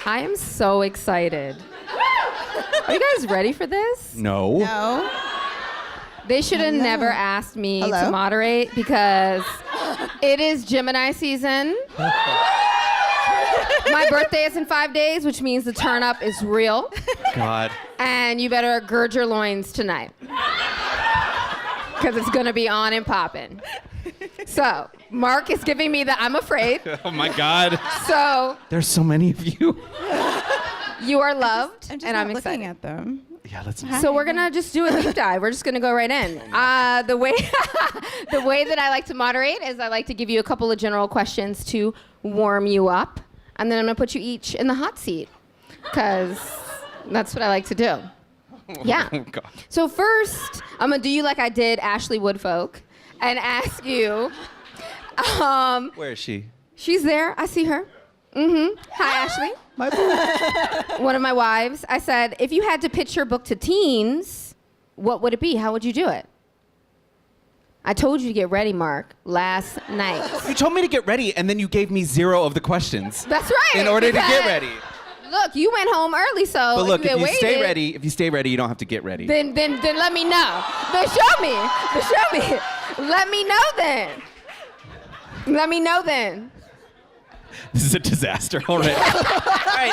I am so excited. Are you guys ready for this? No. No. They should have never asked me to moderate because it is Gemini season. My birthday is in 5 days, which means the turn up is real. God. And you better gird your loins tonight. Because it's going to be on and popping. So, Mark is giving me the I'm afraid. Oh my God. So, there's so many of you. You are loved, I'm just and not I'm excited. looking at them. Yeah, let's. So we're gonna just do a deep dive. We're just gonna go right in. The way that I like to moderate is I like to give you a couple of general questions to warm you up, and then I'm gonna put you each in the hot seat, because that's what I like to do. Yeah. Oh, God. So first, I'm gonna do you like I did Ashley Woodfolk, and ask you. Where is she? She's there. I see her. Hi, Ashley. My boo. One of my wives. I said, if you had to pitch your book to teens, what would it be? How would you do it? I told you to get ready, Mark, last night. You told me to get ready, and then you gave me 0 of the questions. That's right. In order to get ready. Look, you went home early, so But look, if you waited, stay ready, you don't have to get ready. Then let me know. Then show me. Let me know then. Let me know then. This is a disaster already. All right,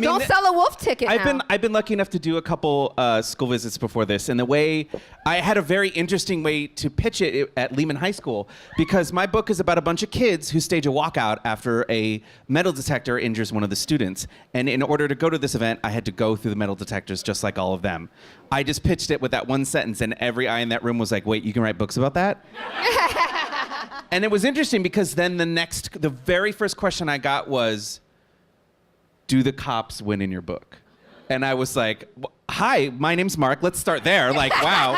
don't sell a wolf ticket now. I've been lucky enough to do a couple school visits before this, and the way I had a very interesting way to pitch it at Lehman High School, because my book is about a bunch of kids who stage a walkout after a metal detector injures one of the students. And in order to go to this event, I had to go through the metal detectors just like all of them. I just pitched it with that one sentence, and every eye in that room was like, "Wait, you can write books about that?" And it was interesting because then the very first question I got was, do the cops win in your book? And I was like, hi, my name's Mark. Let's start there. Like, wow.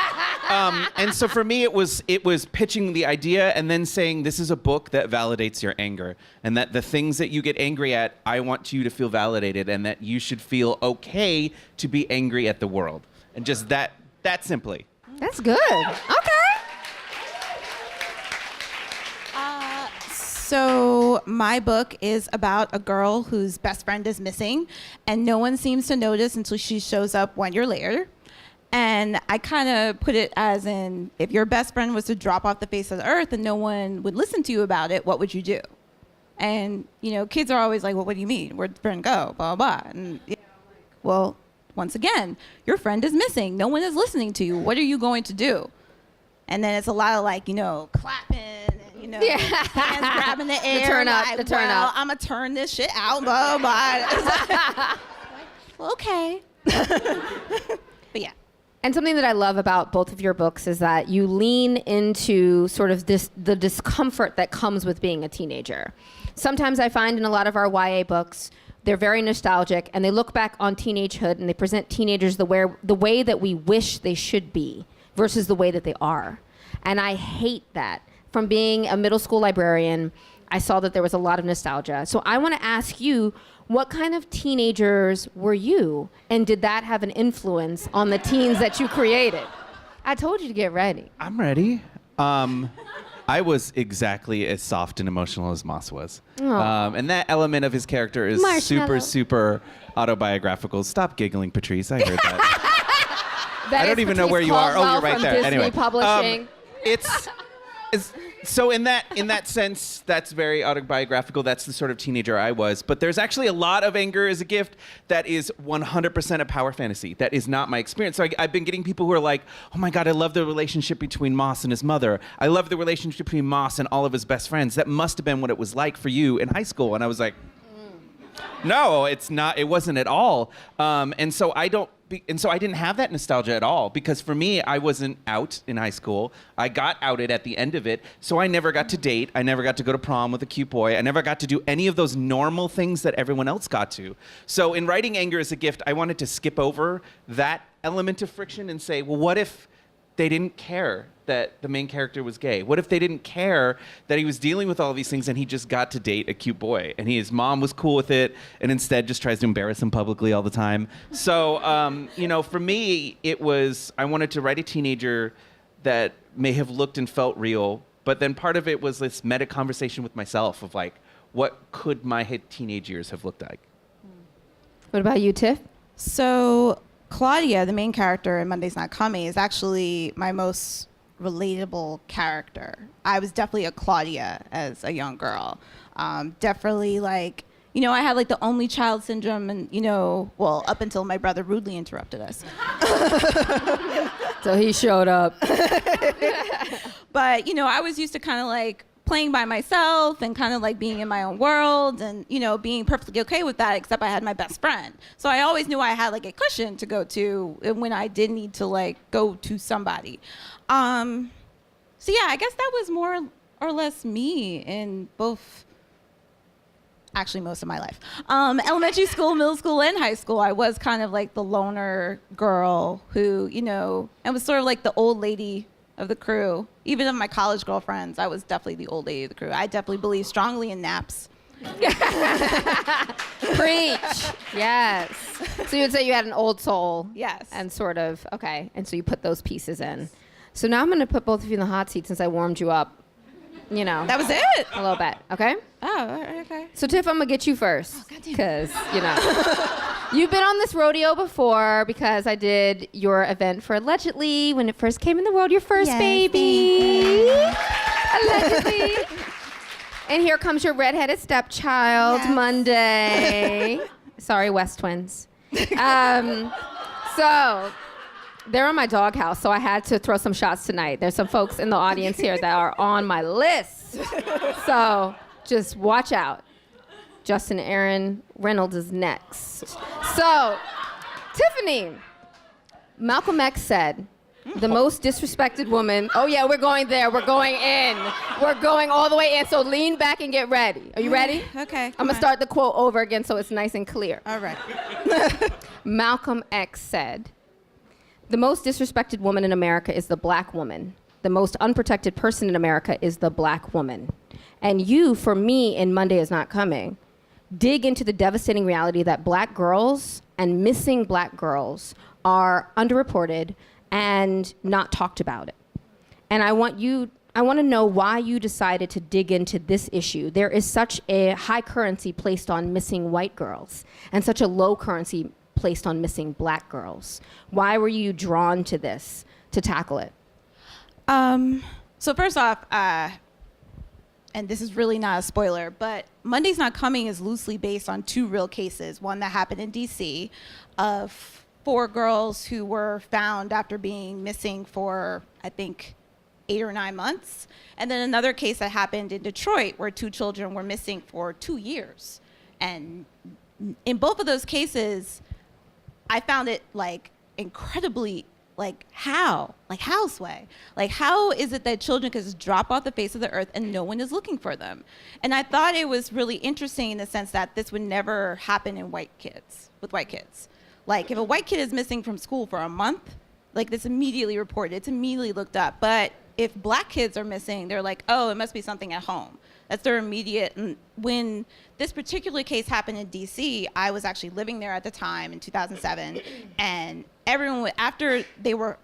And so for me, it was pitching the idea and then saying, this is a book that validates your anger. And that the things that you get angry at, I want you to feel validated, and that you should feel okay to be angry at the world. And just that simply. That's good. Okay. So my book is about a girl whose best friend is missing, and no one seems to notice until she shows up 1 year later. And I kind of put it as in, if your best friend was to drop off the face of the earth and no one would listen to you about it, what would you do? And, kids are always like, well, what do you mean? Where'd the friend go? Blah, blah, blah. And, well, once again, your friend is missing. No one is listening to you. What are you going to do? And then it's a lot of clapping and, hands grabbing the air. The turn up. I'm going to turn this shit out, blah, blah. Well, okay. But yeah. And something that I love about both of your books is that you lean into sort of the discomfort that comes with being a teenager. Sometimes I find in a lot of our YA books, they're very nostalgic, and they look back on teenagehood and they present teenagers the way that we wish they should be versus the way that they are. And I hate that. From being a middle school librarian, I saw that there was a lot of nostalgia. So I want to ask you, what kind of teenagers were you? And did that have an influence on the teens that you created? I told you to get ready. I'm ready. I was exactly as soft and emotional as Moss was. And that element of his character is super autobiographical. Stop giggling, Patrice. I heard that. I don't even know where you are. Oh, you're right there. Disney Anyway, Publishing. So in that sense, that's very autobiographical. That's the sort of teenager I was. But there's actually a lot of anger as a gift that is 100% a power fantasy. That is not my experience. So I've been getting people who are like, oh my God, I love the relationship between Moss and his mother. I love the relationship between Moss and all of his best friends. That must have been what it was like for you in high school. And I was like, no, it's not. It wasn't at all. And so I didn't have that nostalgia at all, because for me, I wasn't out in high school. I got outed at the end of it, so I never got to date. I never got to go to prom with a cute boy. I never got to do any of those normal things that everyone else got to. So in writing Anger as a Gift, I wanted to skip over that element of friction and say, well, what if they didn't care that the main character was gay? What if they didn't care that he was dealing with all these things and he just got to date a cute boy and his mom was cool with it and instead just tries to embarrass him publicly all the time? So, for me, I wanted to write a teenager that may have looked and felt real, but then part of it was this meta conversation with myself of like, what could my teenage years have looked like? What about you, Tiff? So Claudia, the main character in Monday's Not Coming, is actually my most relatable character. I was definitely a Claudia as a young girl. Definitely like, you know, I had like the only child syndrome and, you know, well, up until my brother rudely interrupted us. So he showed up. But, you know, I was used to kind of like playing by myself and kind of like being in my own world and, you know, being perfectly okay with that, except I had my best friend. So I always knew I had like a cushion to go to when I did need to like go to somebody. So yeah, I guess that was more or less me in both, actually most of my life. Elementary school, middle school, and high school, I was kind of like the loner girl who, you know, and was sort of like the old lady of the crew. Even of my college girlfriends, I was definitely the old lady of the crew. I definitely believe strongly in naps. Preach. Yes. So you would say you had an old soul. Yes. And sort of, okay. And so you put those pieces in. So now I'm going to put both of you in the hot seat since I warmed you up. You know. That was it? A little bit, okay? Oh, okay. So Tiff, I'm going to get you first. Because, you know. You've been on this rodeo before because I did your event for Allegedly when it first came in the world, your first baby. Allegedly. And here comes your redheaded stepchild, Monday. Sorry, West Twins. So they're in my doghouse, so I had to throw some shots tonight. There's some folks in the audience here that are on my list. So just watch out. Justin Aaron Reynolds is next. So, Tiffany, Malcolm X said, the most disrespected woman. Oh yeah, we're going there. We're going in. We're going all the way in. So lean back and get ready. Are you ready? Okay. I'm gonna start the quote over again so it's nice and clear. All right. Malcolm X said, the most disrespected woman in America is the black woman. The most unprotected person in America is the black woman. And you, for me, in Monday Is Not Coming, dig into the devastating reality that black girls and missing black girls are underreported and not talked about it. And I want to know why you decided to dig into this issue. There is such a high currency placed on missing white girls and such a low currency placed on missing black girls. Why were you drawn to this, to tackle it? So first off, and this is really not a spoiler, but Monday's Not Coming is loosely based on two real cases. One that happened in DC of 4 girls who were found after being missing for, I think, 8 or 9 months. And then another case that happened in Detroit where 2 children were missing for 2 years. And in both of those cases, I found it like incredibly how Sway? Like, how is it that children can just drop off the face of the earth and no one is looking for them? And I thought it was really interesting in the sense that this would never happen with white kids. Like, if a white kid is missing from school for a month, like, this immediately reported, it's immediately looked up. But if black kids are missing, they're like, oh, it must be something at home. That's their immediate. And when this particular case happened in DC, I was actually living there at the time in 2007, and everyone, after they were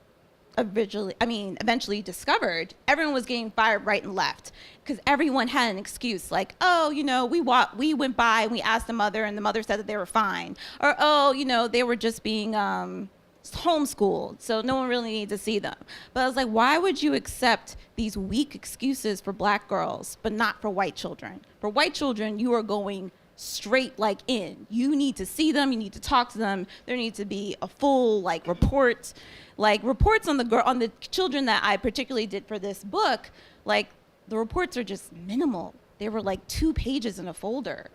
eventually discovered, everyone was getting fired right and left because everyone had an excuse like, oh, you know, we went by and we asked the mother and the mother said that they were fine, or oh, you know, they were just being homeschooled, so no one really needs to see them. But I was like, why would you accept these weak excuses for black girls but not for white children? For white children, you are going straight like in. You need to see them, you need to talk to them. There needs to be a full reports on the children that I particularly did for this book. Like, the reports are just minimal. They were like 2 pages in a folder.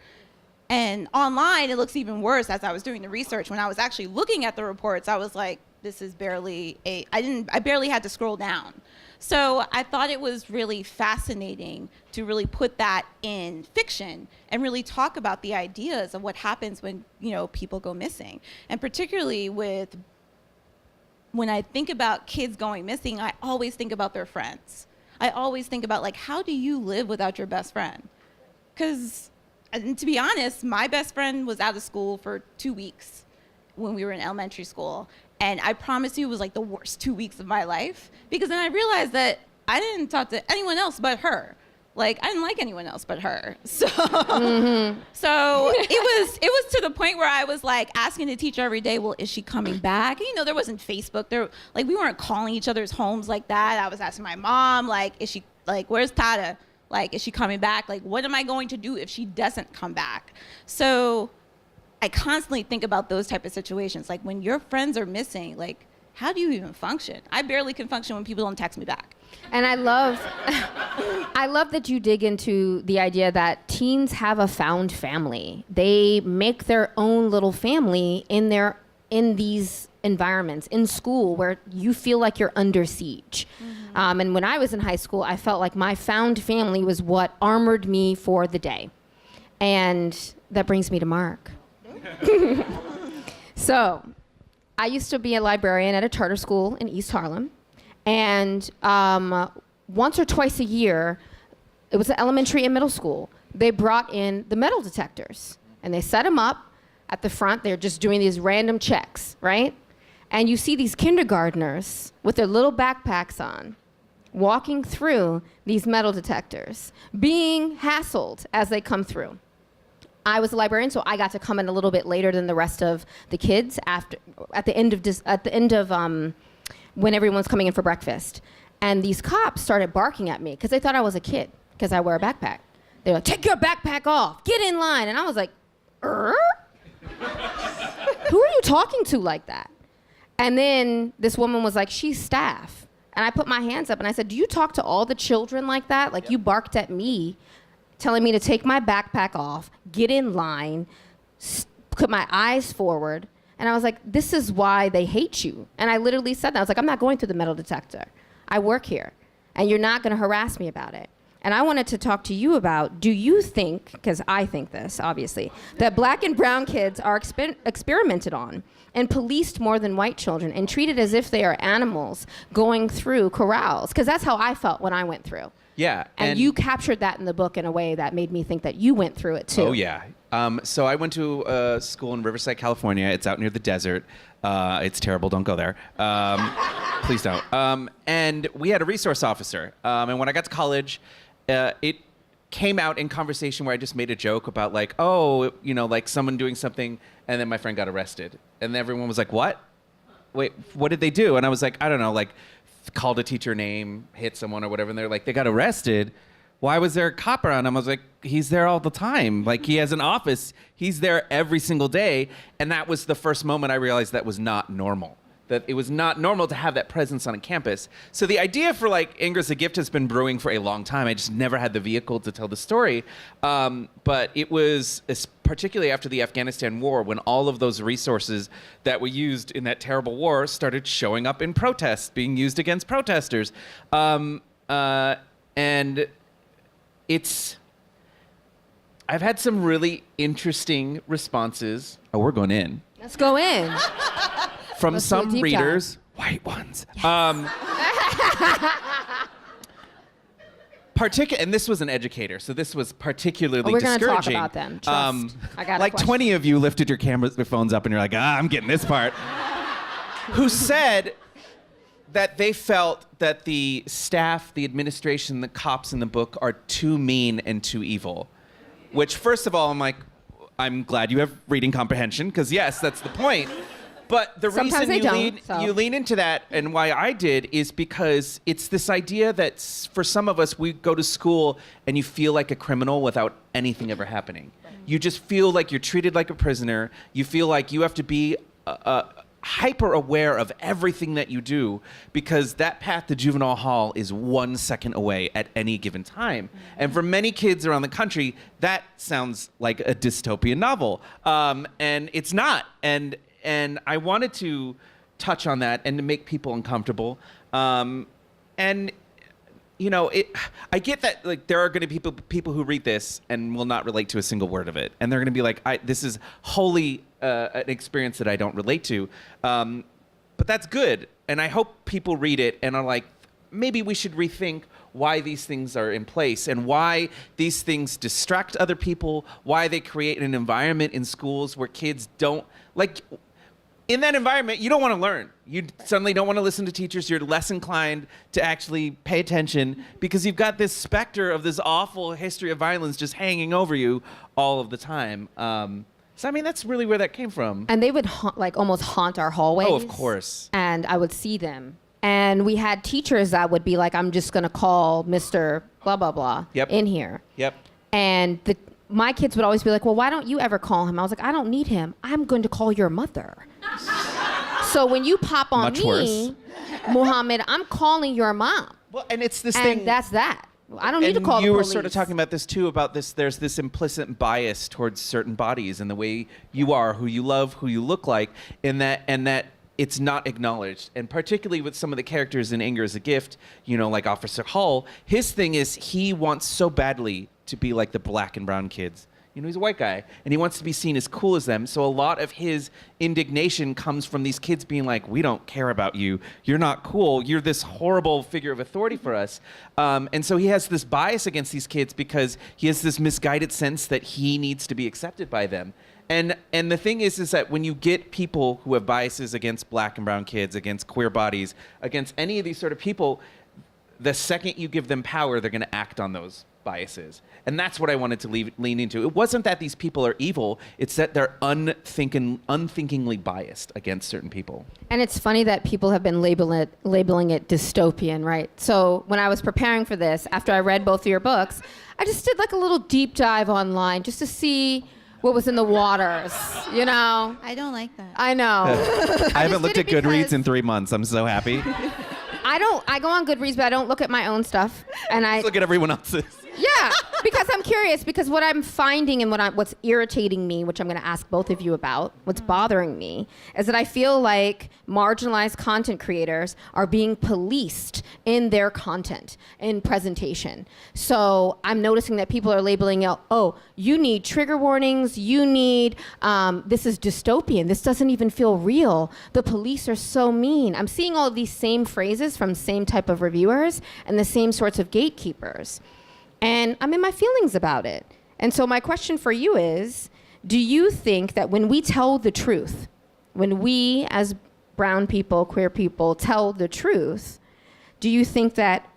And online, it looks even worse. As I was doing the research, when I was actually looking at the reports, I was like, this is I barely had to scroll down. So I thought it was really fascinating to really put that in fiction and really talk about the ideas of what happens when, you know, people go missing. And particularly when I think about kids going missing, I always think about their friends. I always think about, like, how do you live without your best friend? Because, to be honest, my best friend was out of school for 2 weeks when we were in elementary school. And I promise you it was like the worst 2 weeks of my life, because then I realized that I didn't talk to anyone else but her. Like, I didn't like anyone else but her. So, so it was to the point where I was like asking the teacher every day, well, is she coming back? You know, there wasn't Facebook. We weren't calling each other's homes like that. I was asking my mom, like, is she, like, where's Tata? Like, is she coming back? Like, what am I going to do if she doesn't come back? So I constantly think about those type of situations. Like, when your friends are missing, like, how do you even function? I barely can function when people don't text me back. And I love that you dig into the idea that teens have a found family. They make their own little family in these environments, in school, where you feel like you're under siege. And when I was in high school, I felt like my found family was what armored me for the day. And that brings me to Mark. So, I used to be a librarian at a charter school in East Harlem. And once or twice a year, it was elementary and middle school, they brought in the metal detectors. And they set them up at the front. They're just doing these random checks, right? And you see these kindergartners with their little backpacks on, walking through these metal detectors, being hassled as they come through. I was a librarian, so I got to come in a little bit later than the rest of the kids at the end of when everyone's coming in for breakfast. And these cops started barking at me because they thought I was a kid because I wear a backpack. They were like, take your backpack off, get in line. And I was like, Who are you talking to like that? And then this woman was like, she's staff. And I put my hands up and I said, do you talk to all the children like that? Like, you barked at me, telling me to take my backpack off, get in line, put my eyes forward. And I was like, this is why they hate you. And I literally said that. I was like, I'm not going through the metal detector. I work here. And you're not going to harass me about it. And I wanted to talk to you about, do you think, because I think this, obviously, that black and brown kids are experimented on and policed more than white children and treated as if they are animals going through corrals? Because that's how I felt when I went through. Yeah. And you captured that in the book in a way that made me think that you went through it too. Oh, yeah. So I went to a school in Riverside, California. It's out near the desert. It's terrible. Don't go there. Please don't. And we had a resource officer. And when I got to college, it came out in conversation where I just made a joke about like, oh, you know, like someone doing something, and then my friend got arrested. And everyone was like, what? Wait, what did they do? And I was like, I don't know, like called a teacher name, hit someone or whatever. And they're like, they got arrested. Why was there a cop around him? I was like, he's there all the time. Like, he has an office. He's there every single day. And that was the first moment I realized that was not normal. That it was not normal to have that presence on a campus. So the idea for like Anger is a Gift has been brewing for a long time. I just never had the vehicle to tell the story. But it was particularly after the Afghanistan war when all of those resources that were used in that terrible war started showing up in protests, being used against protesters. And I've had some really interesting responses. Oh, we're going in. Let's go in. From Let's do a some deep readers, dive. white ones. Yes. And this was an educator, so this was particularly We're going to discouraging. talk about them. Trust. I got like a question. 20 of you lifted your phones up and you're like, I'm getting this part. Who said that they felt that the staff, the administration, the cops in the book are too mean and too evil. Which, first of all, I'm like, I'm glad you have reading comprehension, because yes, that's the point. But the Sometimes reason you lean into that, and why I did, is because it's this idea that for some of us, we go to school and you feel like a criminal without anything ever happening. You just feel like you're treated like a prisoner. You feel like you have to be hyper aware of everything that you do, because that path to juvenile hall is 1 second away at any given time. And for many kids around the country, that sounds like a dystopian novel. And it's not. And I wanted to touch on that and to make people uncomfortable. And you know, I get that like there are going to be people who read this and will not relate to a single word of it, and they're going to be like, this is wholly an experience that I don't relate to. But that's good, and I hope people read it and are like, maybe we should rethink why these things are in place and why these things distract other people, why they create an environment in schools where kids don't like. in that environment, you don't want to learn. You suddenly don't want to listen to teachers. You're less inclined to actually pay attention because you've got this specter of this awful history of violence just hanging over you all of the time. So, I mean, that's really where that came from. And they would almost haunt our hallways. Oh, of course. And I would see them. And we had teachers that would be like, I'm just going to call Mr. blah, blah, blah in here. Yep. And my kids would always be like, well, why don't you ever call him? I was like, I don't need him. I'm going to call your mother. So when you pop on Much me, worse. Muhammad, I'm calling your mom. Well, and it's this And thing. that's that. I don't need to And call the you were police. sort of talking about this too, about this, there's this implicit bias towards certain bodies and the way you are, who you love, who you look like, and that it's not acknowledged. And particularly with some of the characters in Anger is a Gift, like Officer Hull, his thing is he wants so badly to be like the black and brown kids. He's a white guy, and he wants to be seen as cool as them. So a lot of his indignation comes from these kids being like, we don't care about you. You're not cool. You're this horrible figure of authority for us. And so he has this bias against these kids because he has this misguided sense that he needs to be accepted by them. And the thing is that when you get people who have biases against black and brown kids, against queer bodies, against any of these sort of people, the second you give them power, they're going to act on those biases. And that's what I wanted to lean into. It wasn't that these people are evil. It's that they're unthinkingly biased against certain people. And it's funny that people have been labeling it dystopian, right? So when I was preparing for this, after I read both of your books, I just did like a little deep dive online just to see what was in the waters, I don't like that. I know. I haven't looked at did it Goodreads because- in 3 months. I'm so happy. I go on Goodreads, but I don't look at my own stuff. And I Look at everyone else's. Yeah, because I'm curious, because what I'm finding and what's irritating me, which I'm going to ask both of you about, what's bothering me, is that I feel like marginalized content creators are being policed in their content, in presentation. So I'm noticing that people are labeling out, oh, you need trigger warnings, you need, this is dystopian, this doesn't even feel real, the police are so mean. I'm seeing all of these same phrases from same type of reviewers and the same sorts of gatekeepers. And I'm in my feelings about it. And so my question for you is, do you think that when we tell the truth, when we as brown people, queer people tell the truth, do you think that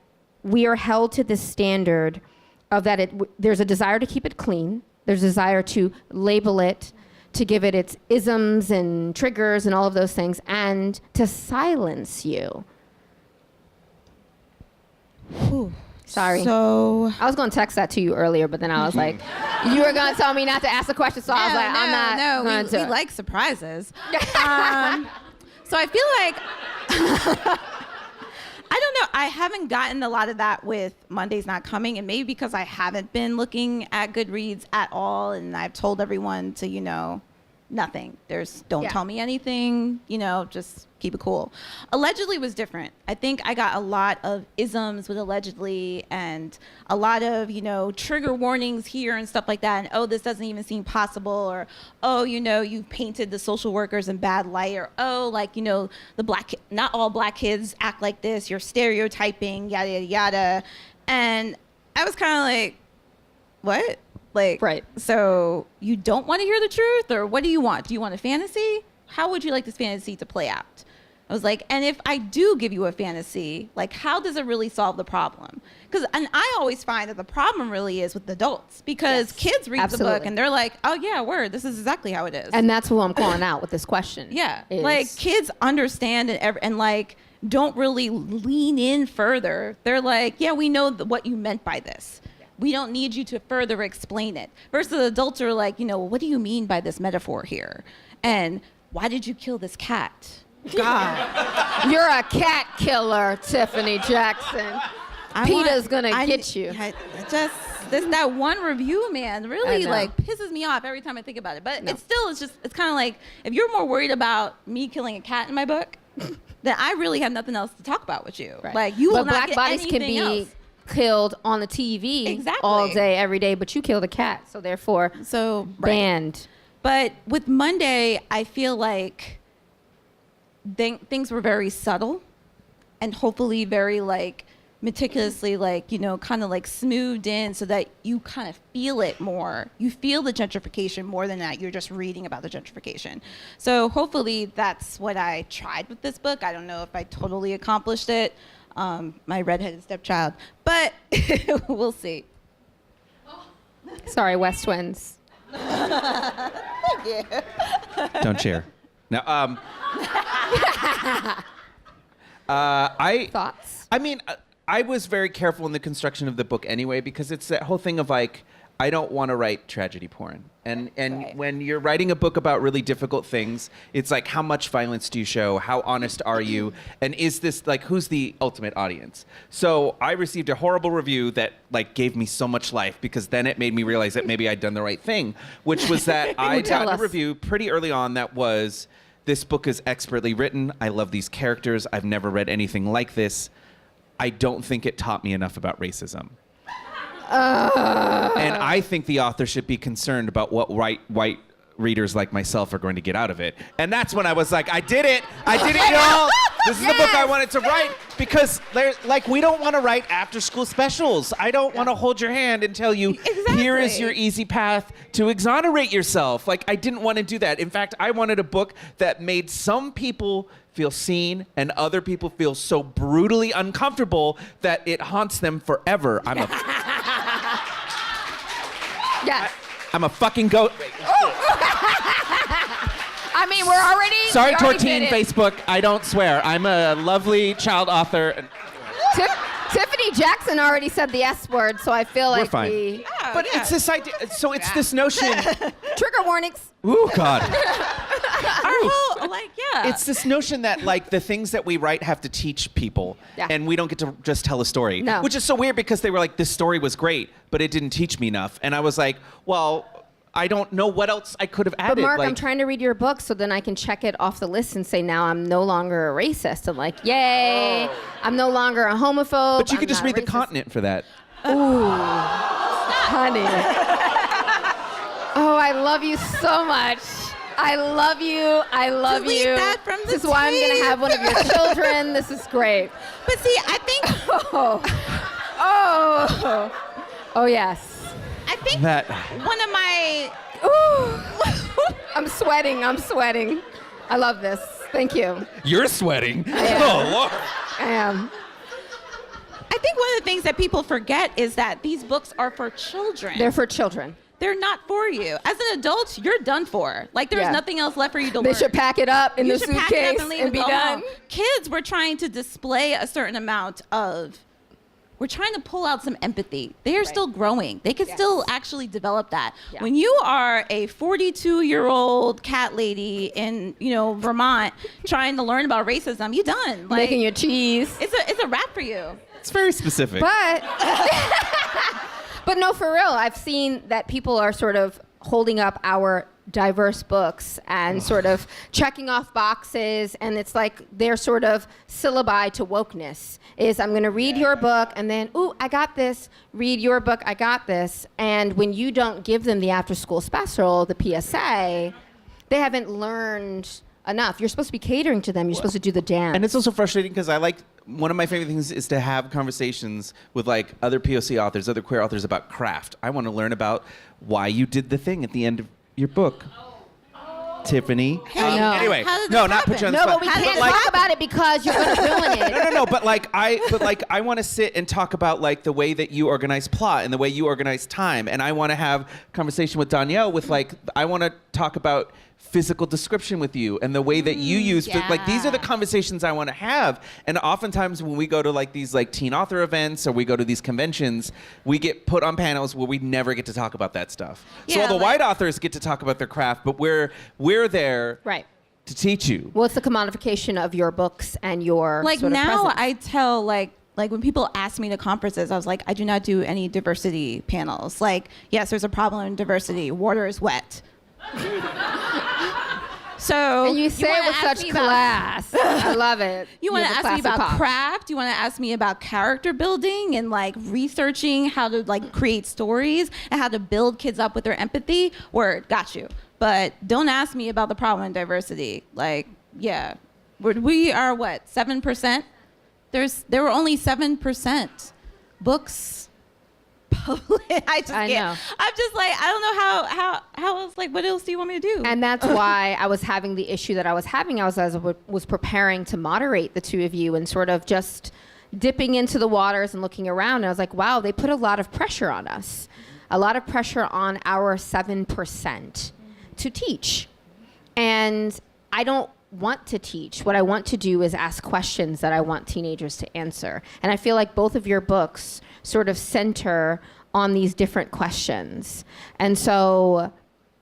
we are held to this standard of that there's a desire to keep it clean, there's a desire to label it, to give it its isms and triggers and all of those things, and to silence you? Ooh. Sorry. So I was going to text that to you earlier, but then I was like, you were going to tell me not to ask the question, so I was like, I'm not going to. We like surprises. So I feel like, I don't know, I haven't gotten a lot of that with Monday's Not Coming, and maybe because I haven't been looking at Goodreads at all, and I've told everyone to, nothing. Don't tell me anything, just keep it cool. Allegedly was different. I think I got a lot of isms with allegedly and a lot of, trigger warnings here and stuff like that. And, oh, this doesn't even seem possible. Or, oh, you've painted the social workers in bad light. Or, oh, not all black kids act like this. You're stereotyping, yada, yada, yada. And I was kind of like, what? Right. So you don't want to hear the truth, or what do you want? Do you want a fantasy? How would you like this fantasy to play out? I was like, and if I do give you a fantasy, how does it really solve the problem? And I always find that the problem really is with adults, because kids read the book and they're like, oh yeah, word, this is exactly how it is. And that's who I'm calling out with this question. Yeah, kids understand and don't really lean in further. They're like, yeah, we know what you meant by this. We don't need you to further explain it. Versus adults are like, what do you mean by this metaphor here? And why did you kill this cat? God. You're a cat killer, Tiffany Jackson. PETA's gonna get you. That one review, man, really pisses me off every time I think about it. But it's kind of like, if you're more worried about me killing a cat in my book, then I really have nothing else to talk about with you. Right. You will but not black get bodies can anything be else. Killed on the TV all day, every day, but you killed a cat, so therefore banned. But with Monday, I feel like things were very subtle and hopefully very meticulously, like, you know, kind of like smoothed in so that you kind of feel it more. You feel the gentrification more than that. You're just reading about the gentrification. So hopefully that's what I tried with this book. I don't know if I totally accomplished it. My redheaded stepchild, but we'll see. Sorry, West Twins. Thank you. Don't cheer. Now, Thoughts? I mean, I was very careful in the construction of the book anyway, because it's that whole thing of like, I don't want to write tragedy porn. And Right. when you're writing a book about really difficult things, it's like, how much violence do you show? How honest are you? And is this like, who's the ultimate audience? So I received a horrible review that like gave me so much life, because then it made me realize that maybe I'd done the right thing, which was that I Tell got a us. review pretty early on that was, this book is expertly written. I love these characters. I've never read anything like this. I don't think it taught me enough about racism. And I think the author should be concerned about what white readers like myself are going to get out of it. And that's when I was like, I did it, y'all. This is the book I wanted to write, because we don't want to write after school specials. I don't want to hold your hand and tell you, here is your easy path to exonerate yourself. Like, I didn't want to do that. In fact, I wanted a book that made some people feel seen and other people feel so brutally uncomfortable that it haunts them forever. Yes. I'm a fucking goat. I mean, we're already. Sorry, we already Tortine did it. Facebook. I don't swear. I'm a lovely child author. Tiffany Jackson already said the S word, so I feel like fine. But it's this idea. So it's this notion. trigger warnings. Ooh, God. Our whole, like, yeah. It's this notion that like the things that we write have to teach people, Yeah. and we don't get to just tell a story. No. Which is so weird, because they were like, this story was great, but it didn't teach me enough. And I was like, well, I don't know what else I could have added. But Mark, like, I'm trying to read your book so then I can check it off the list and say now I'm no longer a racist. I'm like, yay! I'm no longer a homophobe. But you could I'm just not read The racist. Continent for that. Honey. Oh, I love you so much. I love you. I love Delete you. that from the This is why I'm going to have one of your children. This is great. But see, I think Oh, yes. I think That. one of my Ooh. I'm sweating. I love this. Thank you. You're sweating. am. Oh, Lord. I am. I think one of the things that people forget is that these books are for children. They're for children. They're not for you. As an adult, you're done for. Like, there's Yeah. nothing else left for you to They learn. should pack it up in You the should pack suitcase it up and leave and it be go done. home. Kids, we're trying to display a certain amount of. We're trying to pull out some empathy. They are still growing. They can still actually develop that. Yeah. When you are a 42-year-old cat lady in, you know, Vermont trying to learn about racism, you done. Like, Making your cheese. it's a wrap for you. It's very specific. But but no, for real, I've seen that people are sort of holding up our diverse books and sort of checking off boxes, and it's like their sort of syllabi to wokeness is I'm going to read your book and then, ooh, I got this, read your book, I got this. And when you don't give them the after school special, the PSA, they haven't learned enough. You're supposed to be catering to them. You're supposed to do the dance. And it's also frustrating because one of my favorite things is to have conversations with like other POC authors, other queer authors about craft. I want to learn about why you did the thing at the end of your book. Tiffany. No. Anyway, How did no, this not put you on the no, spot. but we How can't did this talk about it because you're going to ruin it. No, but I want to sit and talk about like the way that you organize plot and the way you organize time, and I want to have conversation with Dhonielle with like I want to talk about physical description with you and the way that you use like these are the conversations I want to have. And oftentimes when we go to like these like teen author events or we go to these conventions, we get put on panels where we never get to talk about that stuff. So Yeah, all the like- white authors get to talk about their craft, but we're there Right. to teach you. Well, it's the commodification of your books and your Like sort of now presence. I tell like when people ask me to conferences, I was like, I do not do any diversity panels. Like, yes, there's a problem in diversity. Water is wet. So And you say it wanna with ask such me about- class. I love it. You want to have a ask me classy about pop. craft? You want to ask me about character building and like researching how to like create stories and how to build kids up with their empathy? Word, got you. But don't ask me about the problem in diversity. Like, yeah, we are what, 7%? there were only 7% books published. I know. I'm just like, I don't know how else, like, what else do you want me to do? And that's why I was having the issue that I was having. I was preparing to moderate the two of you and sort of just dipping into the waters and looking around. And I was like, wow, they put a lot of pressure on us, a lot of pressure on our 7% to teach. And I don't want to teach. What I want to do is ask questions that I want teenagers to answer. And I feel like both of your books sort of center on these different questions. And so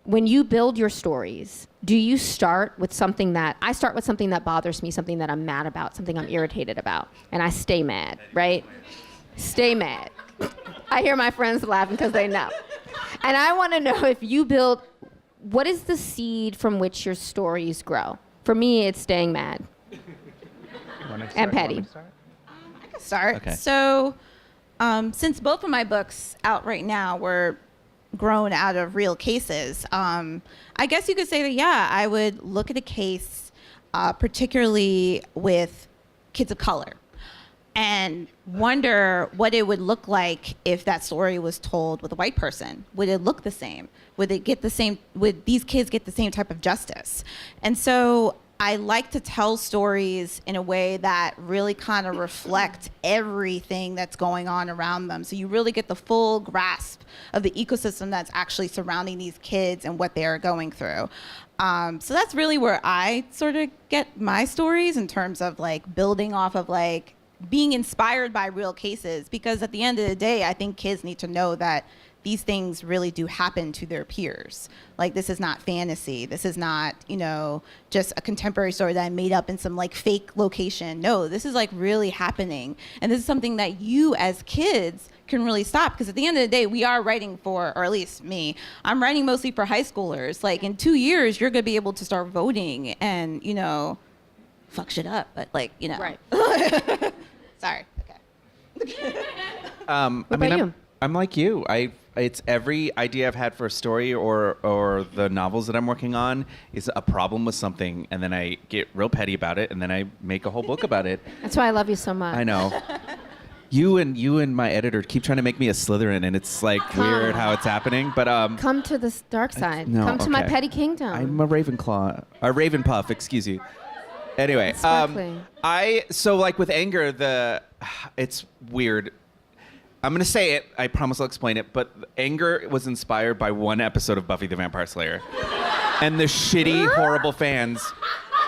when you build your stories, do you start with something that, I start with something that bothers me, something that I'm mad about, something I'm irritated about, and I stay mad, right? Stay mad. I hear my friends laughing because they know. And I want to know if you build, what is the seed from which your stories grow? For me, it's staying mad and petty. I can start. Okay. So, since both of my books out right now were grown out of real cases, I guess you could say that, yeah, I would look at a case, particularly with kids of color, and wonder what it would look like if that story was told with a white person. Would it look the same? Would these kids get the same type of justice? And so I like to tell stories in a way that really kind of reflect everything that's going on around them. So you really get the full grasp of the ecosystem that's actually surrounding these kids and what they are going through. So that's really where I sort of get my stories, in terms of like building off of like being inspired by real cases, because at the end of the day, I think kids need to know that these things really do happen to their peers. Like, this is not fantasy. This is not, just a contemporary story that I made up in some like fake location. No, this is like really happening. And this is something that you as kids can really stop, because at the end of the day, we are writing for, or at least me, I'm writing mostly for high schoolers. Like, in 2 years, you're gonna be able to start voting and, fuck shit up, but like, Right. Sorry. Okay. I'm like you. It's every idea I've had for a story or the novels that I'm working on is a problem with something, and then I get real petty about it, and then I make a whole book about it. That's why I love you so much. I know. You and my editor keep trying to make me a Slytherin, and it's like weird how it's happening. But come to the dark side. No, come to my okay. petty kingdom. I'm a Ravenclaw, a Ravenpuff, excuse you. Anyway, Sparkly. so like with anger, it's weird. I'm going to say it. I promise I'll explain it. But anger was inspired by one episode of Buffy the Vampire Slayer. And the shitty, horrible fans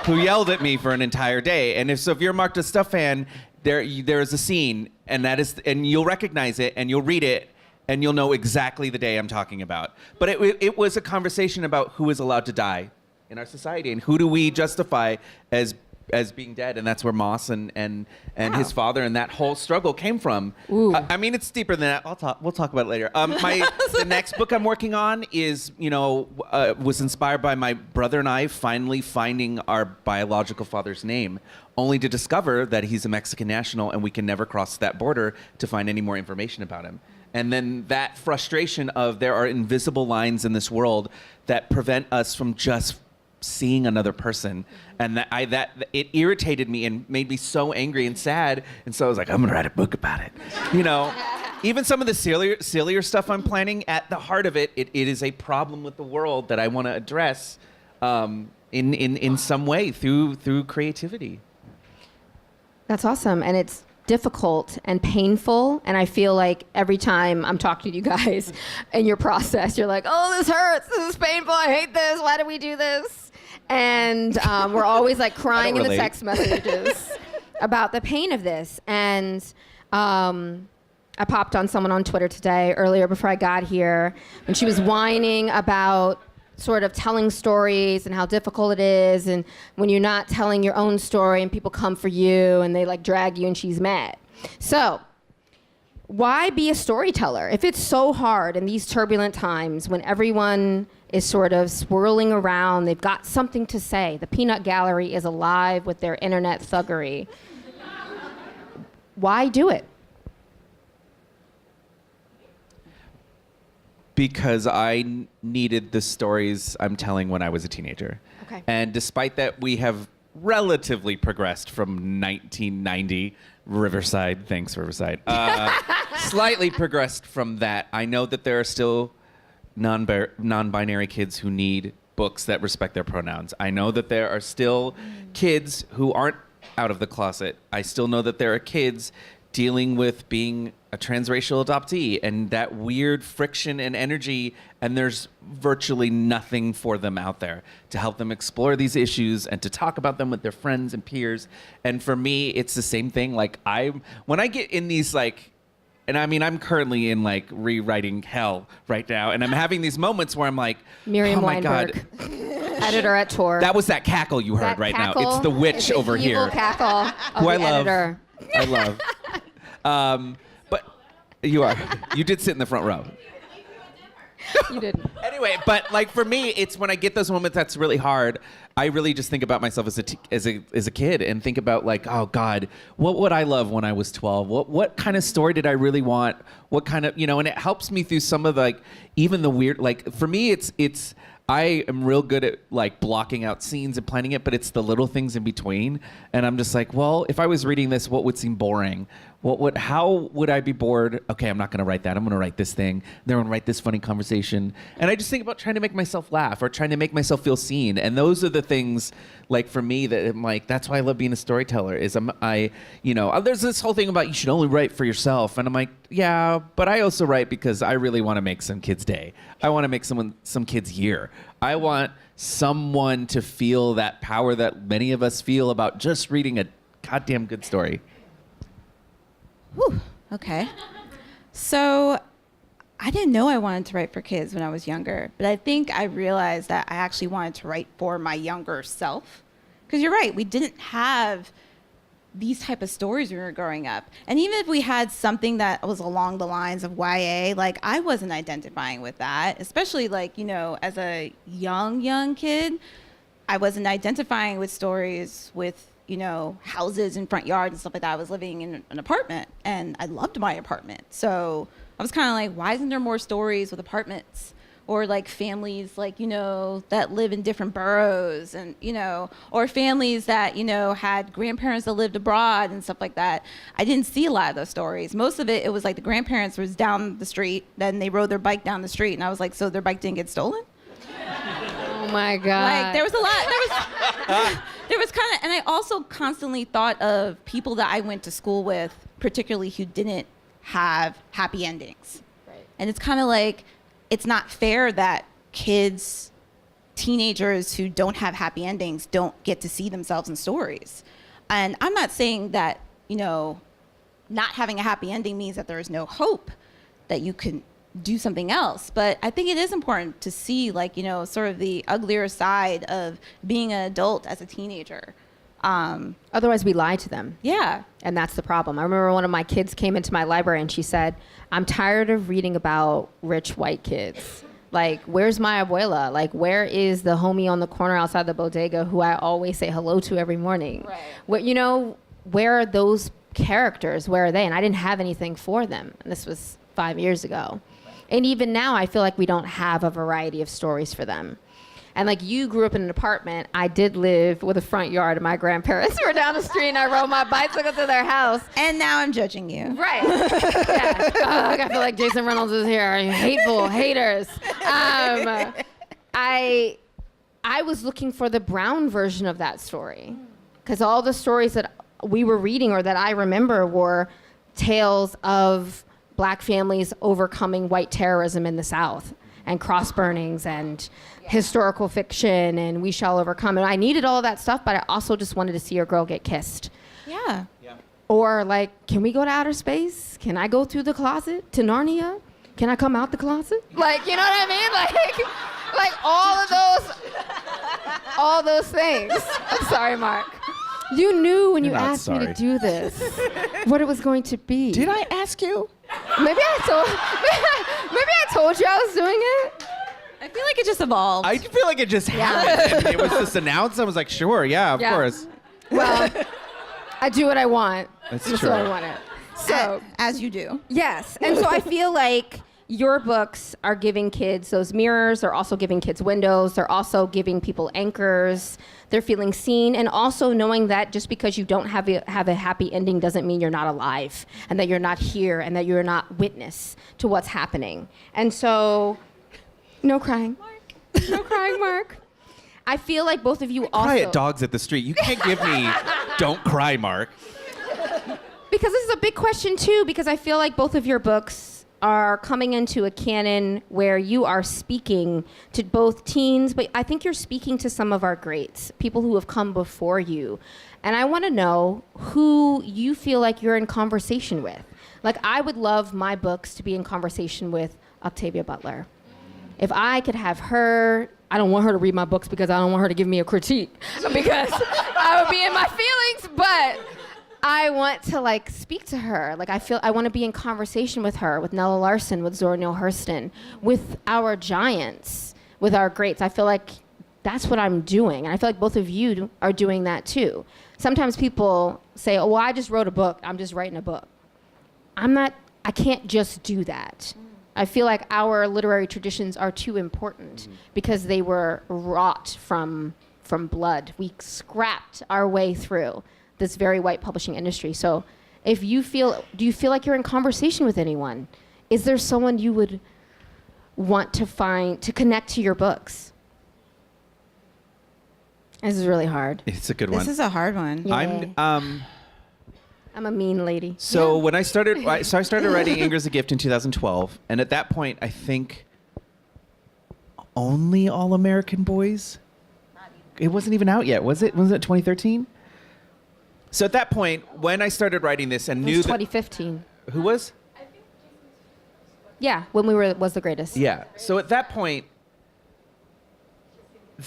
who yelled at me for an entire day. And if you're a Mark the Stuff fan, there is a scene, and you'll recognize it, and you'll read it, and you'll know exactly the day I'm talking about. But it was a conversation about who is allowed to die in our society, and who do we justify as being dead, and that's where Moss and his father and that whole struggle came from. I mean, it's deeper than that. We'll talk about it later. The next book I'm working on is, was inspired by my brother and I finally finding our biological father's name, only to discover that he's a Mexican national and we can never cross that border to find any more information about him. And then that frustration of there are invisible lines in this world that prevent us from just seeing another person, and that it irritated me and made me so angry and sad, and so I was like, I'm gonna write a book about it. Even some of the sillier stuff I'm planning, at the heart of it is a problem with the world that I want to address in some way through creativity. That's awesome, and it's difficult and painful, and I feel like every time I'm talking to you guys in your process, you're like, oh, this hurts, this is painful, I hate this, why do we do this? And we're always like crying in the text messages about the pain of this. And I popped on someone on Twitter today, earlier before I got here, and she was whining about sort of telling stories and how difficult it is, and when you're not telling your own story and people come for you and they like drag you, and she's mad. So why be a storyteller if it's so hard in these turbulent times when everyone is sort of swirling around, they've got something to say, the peanut gallery is alive with their internet thuggery? Why do it? Because I needed the stories I'm telling when I was a teenager. Okay. And despite that, we have relatively progressed from 1990. Riverside, thanks Riverside. Slightly progressed from that. I know that there are still non-binary kids who need books that respect their pronouns. I know that there are still kids who aren't out of the closet. I still know that there are kids dealing with being a transracial adoptee and that weird friction and energy, and there's virtually nothing for them out there to help them explore these issues and to talk about them with their friends and peers. And for me, it's the same thing. Like when I get in these and I mean, I'm currently in rewriting hell right now, and I'm having these moments where I'm like, Miriam oh my Weinberg, God. editor at Tor. That was that cackle you heard That right cackle now. It's the witch is over the evil here. cackle of Who I the love. editor. I love. But you are. You did sit in the front row. You didn't. Anyway, but for me, it's when I get those moments that's really hard. I really just think about myself as a kid and think about oh God, what would I love when I was 12? What kind of story did I really want? What kind of and it helps me through some of even the weird for me it's I am real good at blocking out scenes and planning it, but it's the little things in between. And I'm just well, if I was reading this, what would seem boring? How would I be bored? Okay, I'm not going to write that. I'm going to write this thing. Then I'm going to write this funny conversation. And I just think about trying to make myself laugh or trying to make myself feel seen. And those are the things for me that I'm that's why I love being a storyteller is there's this whole thing about you should only write for yourself. And I'm yeah, but I also write because I really want to make some kid's day. I want to make some kid's year. I want someone to feel that power that many of us feel about just reading a goddamn good story. Whew, okay. So I didn't know I wanted to write for kids when I was younger, but I think I realized that I actually wanted to write for my younger self. Because you're right, we didn't have these type of stories when we were growing up. And even if we had something that was along the lines of YA, I wasn't identifying with that, especially as a young kid, I wasn't identifying with stories with houses and front yards and stuff like that. I was living in an apartment and I loved my apartment. So I was kind of why isn't there more stories with apartments or families that live in different boroughs and, or families that, had grandparents that lived abroad and stuff like that. I didn't see a lot of those stories. Most of it was the grandparents was down the street, then they rode their bike down the street. And I was so their bike didn't get stolen? Oh my God. There was a lot. There was kind of, and I also constantly thought of people that I went to school with, particularly who didn't have happy endings. Right. And it's kind of it's not fair that kids, teenagers who don't have happy endings don't get to see themselves in stories. And I'm not saying that, not having a happy ending means that there is no hope that you can do something else. But I think it is important to see sort of the uglier side of being an adult as a teenager. Otherwise we lie to them. Yeah. And that's the problem. I remember one of my kids came into my library and she said, I'm tired of reading about rich white kids. Where's my abuela? Where is the homie on the corner outside the bodega who I always say hello to every morning? Right. Where are those characters? Where are they? And I didn't have anything for them. And this was 5 years ago. And even now, I feel we don't have a variety of stories for them. And you grew up in an apartment, I did live with a front yard, and my grandparents were down the street, and I rode my bicycle to their house. And now I'm judging you. Right. Yeah. I feel like Jason Reynolds is here. You hateful haters. I was looking for the brown version of that story, because all the stories that we were reading or that I remember were tales of Black families overcoming white terrorism in the South and cross burnings and historical fiction and We Shall Overcome. And I needed all of that stuff, but I also just wanted to see a girl get kissed. Yeah. Or can we go to outer space? Can I go through the closet to Narnia? Can I come out the closet? You know what I mean? All those things. I'm sorry, Mark. You knew when you asked me to do this what it was going to be. Did I ask you? Maybe I told you I was doing it. I feel it just evolved. I feel it just happened. It was just announced. I was sure, yeah, of course. Well, I do what I want. That's just true. what I wanted. So as you do. yes, and so I feel your books are giving kids those mirrors. They're also giving kids windows. They're also giving people anchors. They're feeling seen, and also knowing that just because you don't have a happy ending doesn't mean you're not alive, and that you're not here, and that you're not witness to what's happening. And so, no crying. Mark. No crying, Mark. I feel like both of you also... Cry at dogs at the street. You can't give me, don't cry, Mark. Because this is a big question, too, because I feel like both of your books are coming into a canon where you are speaking to both teens, but I think you're speaking to some of our greats, people who have come before you. And I want to know who you feel like you're in conversation with. Like, I would love my books to be in conversation with Octavia Butler. If I could have her, I don't want her to read my books because I don't want her to give me a critique because I would be in my feelings, but I want to like speak to her. Like I want to be in conversation with her, with Nella Larson, with Zora Neale Hurston, with our giants, with our greats. I feel like that's what I'm doing. And I feel like both of you are doing that too. Sometimes people say, oh, well, I just wrote a book. I'm just writing a book. I can't just do that. I feel like our literary traditions are too important because they were wrought from blood. We scrapped our way through this very white publishing industry. So do you feel like you're in conversation with anyone? Is there someone you would want to find to connect to your books? This is really hard. It's a good one. This is a hard one. Yeah. I'm a mean lady. So when I started writing Anger's a Gift in 2012, and at that point, I think only All American Boys. It wasn't even out yet, was it? Was it 2013? So at that point, when I started writing this and knew 2015. Who was? Yeah, when Was the Greatest. Yeah. So at that point,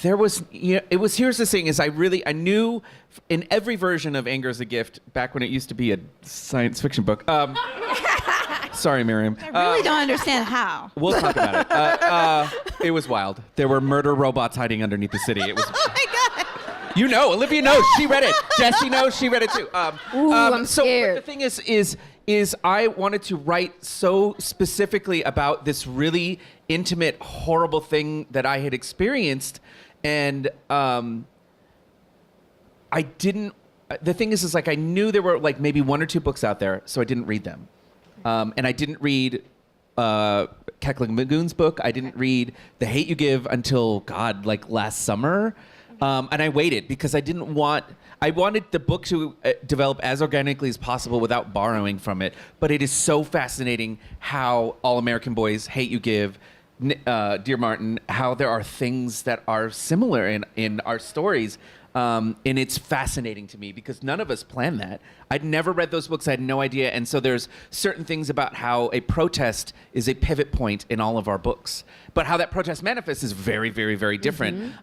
there was, here's the thing is I knew in every version of Anger is a Gift, back when it used to be a science fiction book. Sorry, Miriam. I really don't understand how. We'll talk about it. It was wild. There were murder robots hiding underneath the city. It was. Oh my God. You know, Olivia knows. She read it. Jesse knows. She read it too. I'm scared. So the thing is I wanted to write so specifically about this really intimate, horrible thing that I had experienced, and I didn't. The thing is like I knew there were like maybe one or two books out there, so I didn't read them, and I didn't read Kekla Magoon's book. I didn't read The Hate You Give until like last summer. And I waited because I wanted the book to develop as organically as possible without borrowing from it. But it is so fascinating how All American Boys, Hate You Give, Dear Martin, how there are things that are similar in our stories. And it's fascinating to me because none of us planned that. I'd never read those books. I had no idea. And so there's certain things about how a protest is a pivot point in all of our books. But how that protest manifests is very, very, very different.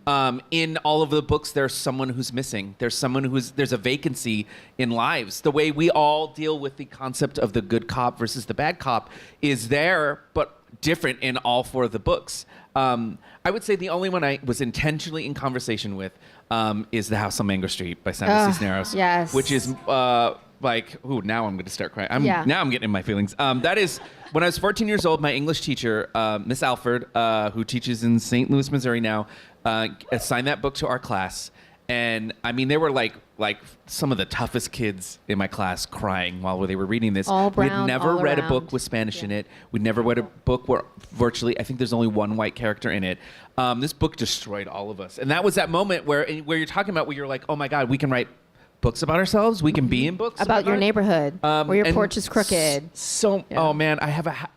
In all of the books, there's someone who's missing. There's a vacancy in lives. The way we all deal with the concept of the good cop versus the bad cop is there, but different in all four of the books. I would say the only one I was intentionally in conversation with is The House on Mango Street by Simon Cisneros. Yes. Which is now I'm going to start crying. Now I'm getting in my feelings. That is, when I was 14 years old, my English teacher, Miss Alford, who teaches in St. Louis, Missouri now, assigned that book to our class. And I mean, they were like some of the toughest kids in my class crying while they were reading this. All brown, We'd never all read a around. book with Spanish in it. We'd never read a book where virtually, I think there's only one white character in it. This book destroyed all of us. And that was that moment where you're talking about where you're like, oh my God, we can write books about ourselves. We can be in books About your neighborhood, where your and porch is crooked. Oh man, I have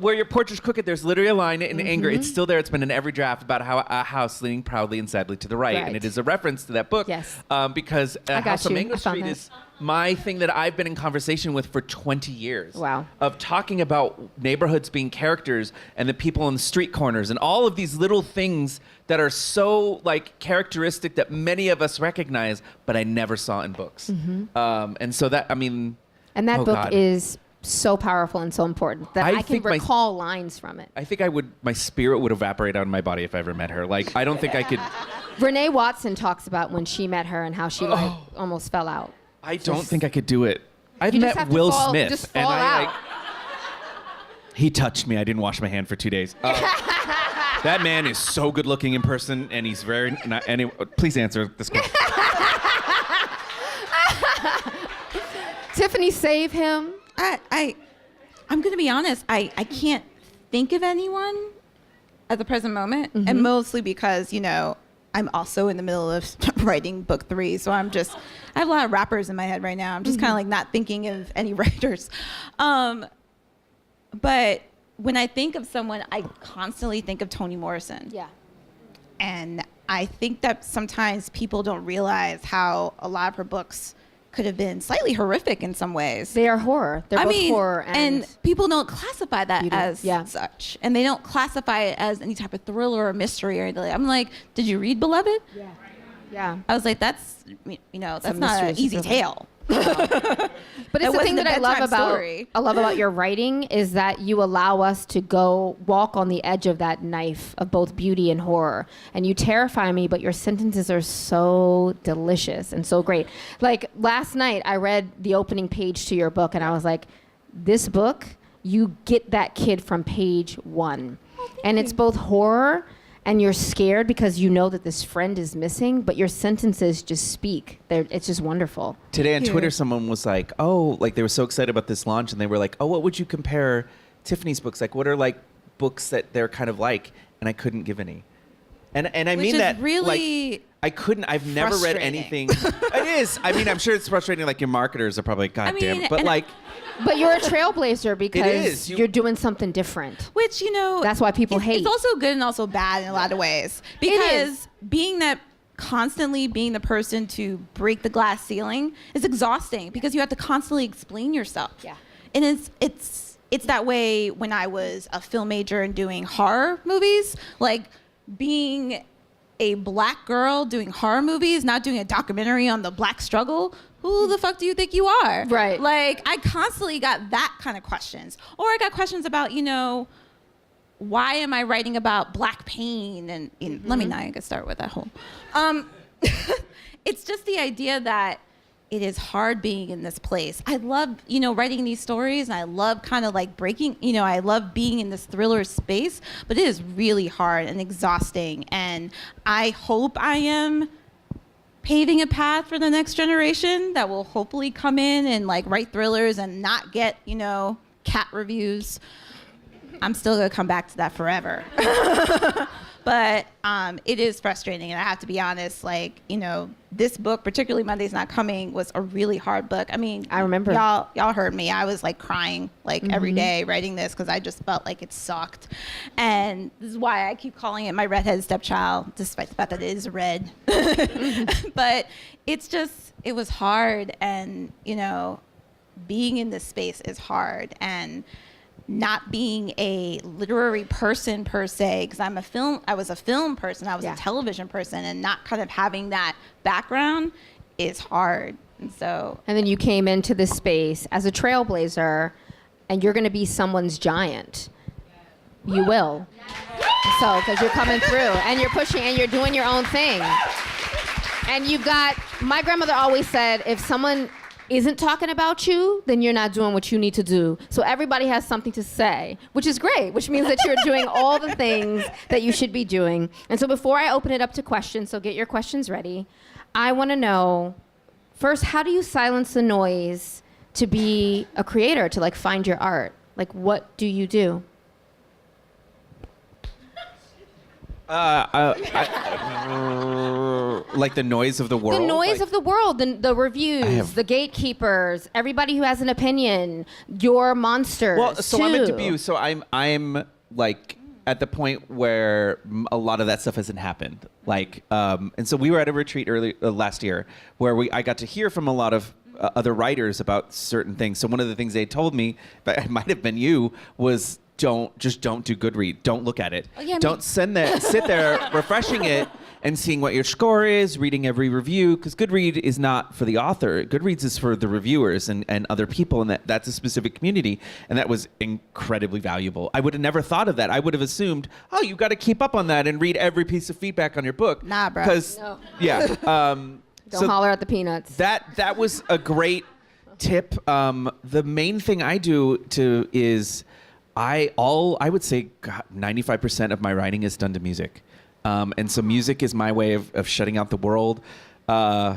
where your porch is crooked, there's literally a line in Anger. It's still there. It's been in every draft about how a house leaning proudly and sadly to the right. And it is a reference to that book. Yes. Because House on Mango Street is my thing that I've been in conversation with for 20 years. Wow. Of talking about neighborhoods being characters and the people on the street corners and all of these little things that are so like characteristic that many of us recognize, but I never saw in books. And so that, I mean. And that oh book God. is so powerful and so important that I can recall lines from it. I think my spirit would evaporate out of my body if I ever met her. Like, I don't think I could. Renee Watson talks about when she met her and how she almost fell out. I don't think I could do it. I've You just met have to Will fall- Smith, just and fall I out. He touched me. I didn't wash my hand for 2 days. That man is so good looking in person, and he's very. Please answer this question. Tiffany, save him. I'm going to be honest. I can't think of anyone at the present moment, and mostly because, I'm also in the middle of writing book 3, so I have a lot of rappers in my head right now. I'm just kind of like not thinking of any writers. But when I think of someone, I constantly think of Toni Morrison. Yeah. And I think that sometimes people don't realize how a lot of her books could have been slightly horrific in some ways. They are horror. They're both horror and people don't classify that as such. And they don't classify it as any type of thriller or mystery or anything. I'm like, did you read Beloved? Yeah. Yeah. I was like, that's not an easy tale. But it's the thing that I love about your writing is that you allow us to go walk on the edge of that knife of both beauty and horror. And you terrify me, but your sentences are so delicious and so great. Like last night, I read the opening page to your book, and I was like, this book, you get that kid from page 1. And it's both horror, and you're scared because you know that this friend is missing, but your sentences just speak. It's just wonderful. Today on Twitter, someone was like, they were so excited about this launch, and they were like, what would you compare Tiffany's books? Like, what are like books that they're kind of like? And I couldn't give any. And I mean that really I couldn't. I've never read anything. It is. I mean, I'm sure it's frustrating. Like your marketers are probably like, God damn. But like. But you're a trailblazer because you're doing something different. Which, that's why people hate. It's also good and also bad in a lot of ways. Because constantly being the person to break the glass ceiling is exhausting because you have to constantly explain yourself. Yeah. And it's that way when I was a film major and doing horror movies, like being a black girl doing horror movies, not doing a documentary on the black struggle. Who the fuck do you think you are? Right. Like, I constantly got that kind of questions. Or I got questions about, why am I writing about black pain? And let me not even start with that whole. It's just the idea that it is hard being in this place. I love, writing these stories, and I love kind of like breaking, I love being in this thriller space, but it is really hard and exhausting. And I hope I am paving a path for the next generation that will hopefully come in and like write thrillers and not get, cat reviews. I'm still gonna come back to that forever. But it is frustrating, and I have to be honest, like, this book, particularly Monday's Not Coming, was a really hard book. I mean, I remember. Y'all heard me. I was like crying like every day writing this because I just felt like it sucked. And this is why I keep calling it my redheaded stepchild, despite the fact that it is red. But it was hard, and, being in this space is hard. And not being a literary person per se, because I was a film person, I was a television person, and not kind of having that background is hard. And then you came into this space as a trailblazer, and you're going to be someone's giant. You will. So, because you're coming through, and you're pushing, and you're doing your own thing. And my grandmother always said, if someone isn't talking about you, then you're not doing what you need to do. So everybody has something to say, which is great, which means that you're doing all the things that you should be doing. And so before I open it up to questions, so get your questions ready, I want to know, first, how do you silence the noise to be a creator, to like find your art? Like, what do you do? Like the noise of the world? The noise of the world, the reviews, the gatekeepers, everybody who has an opinion, your monsters. Well, so too. I'm into View, so I'm like at the point where a lot of that stuff hasn't happened. Like, and so we were at a retreat last year where I got to hear from a lot of other writers about certain things. So one of the things they told me, but it might have been you, was don't do Goodread. Don't look at it. Don't sit there refreshing it and seeing what your score is, reading every review, because Goodread is not for the author. Goodreads is for the reviewers and other people, and that's a specific community, and that was incredibly valuable. I would have never thought of that. I would have assumed, you got to keep up on that and read every piece of feedback on your book. Nah, bro. No. Yeah. Don't holler at the peanuts. That was a great tip. The main thing I do is I would say 95% of my writing is done to music. And so music is my way of shutting out the world. I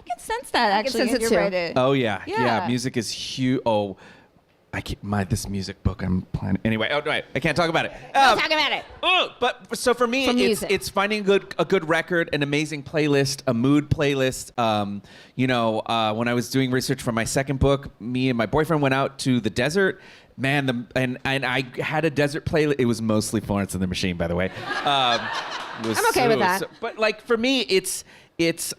can sense that actually. sense it in too. your writing. Oh yeah. Yeah. Music is huge. Oh, this music book I'm planning. Anyway, I can't talk about it. Talk about it. But so for me, music. it's finding a good record, an amazing playlist, a mood playlist. When I was doing research for my second book, me and my boyfriend went out to the desert. Man, and I had a desert playlist. It was mostly Florence and the Machine, by the way. I'm okay with that. But like for me, it's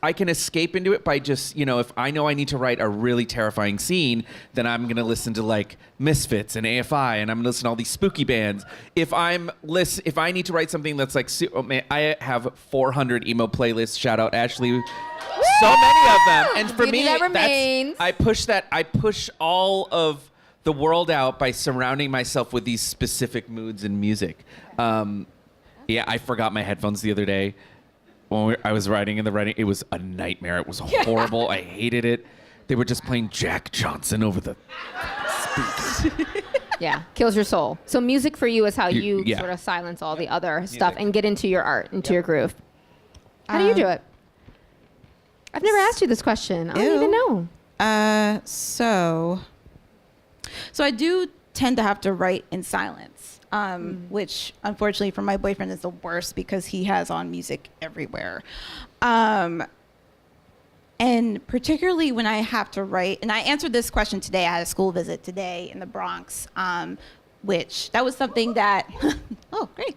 I can escape into it by just, if I know I need to write a really terrifying scene, then I'm going to listen to like Misfits and AFI, and I'm going to listen to all these spooky bands. If I need to write something that's like, oh man, I have 400 emo playlists. Shout out Ashley. So many of them. And for me, I push all of the world out by surrounding myself with these specific moods and music. I forgot my headphones the other day. When I was writing in the writing, it was a nightmare. It was horrible. I hated it. They were just playing Jack Johnson over the speakers. Yeah, kills your soul. So music for you is how you sort of silence all the other stuff and get into your art, into your groove. How do you do it? I've never asked you this question. I don't even know. So I do tend to have to write in silence, which unfortunately for my boyfriend is the worst because he has on music everywhere. And particularly when I have to write, and I answered this question today. I had a school visit today in the Bronx, which that was something that, oh, great.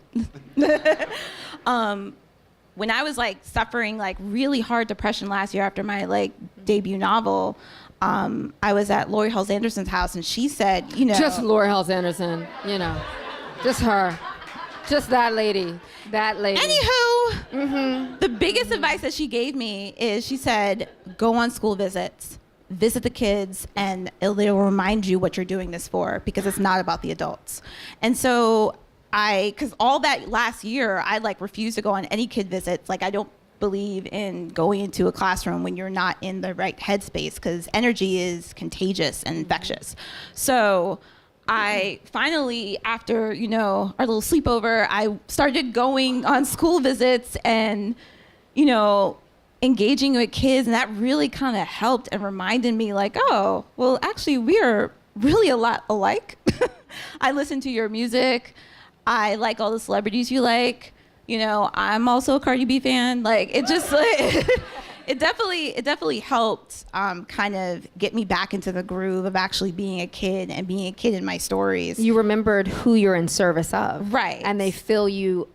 When I was like suffering like really hard depression last year after my like debut novel, I was at Lori Halse Anderson's house, and she said, just Lori Halse Anderson, just her, just that lady. Anywho, the biggest advice that she gave me is she said, go on school visits, visit the kids, and it'll remind you what you're doing this for, because it's not about the adults. And so because all that last year, I like refused to go on any kid visits. Like I don't believe in going into a classroom when you're not in the right headspace, because energy is contagious and infectious. So I finally, after, our little sleepover, I started going on school visits and, engaging with kids. And that really kind of helped and reminded me like, oh, well, actually, we are really a lot alike. I listen to your music. I like all the celebrities you like. I'm also a Cardi B fan. Like, it just like, it definitely helped kind of get me back into the groove of actually being a kid and being a kid in my stories. You remembered who you're in service of. Right. And they fill you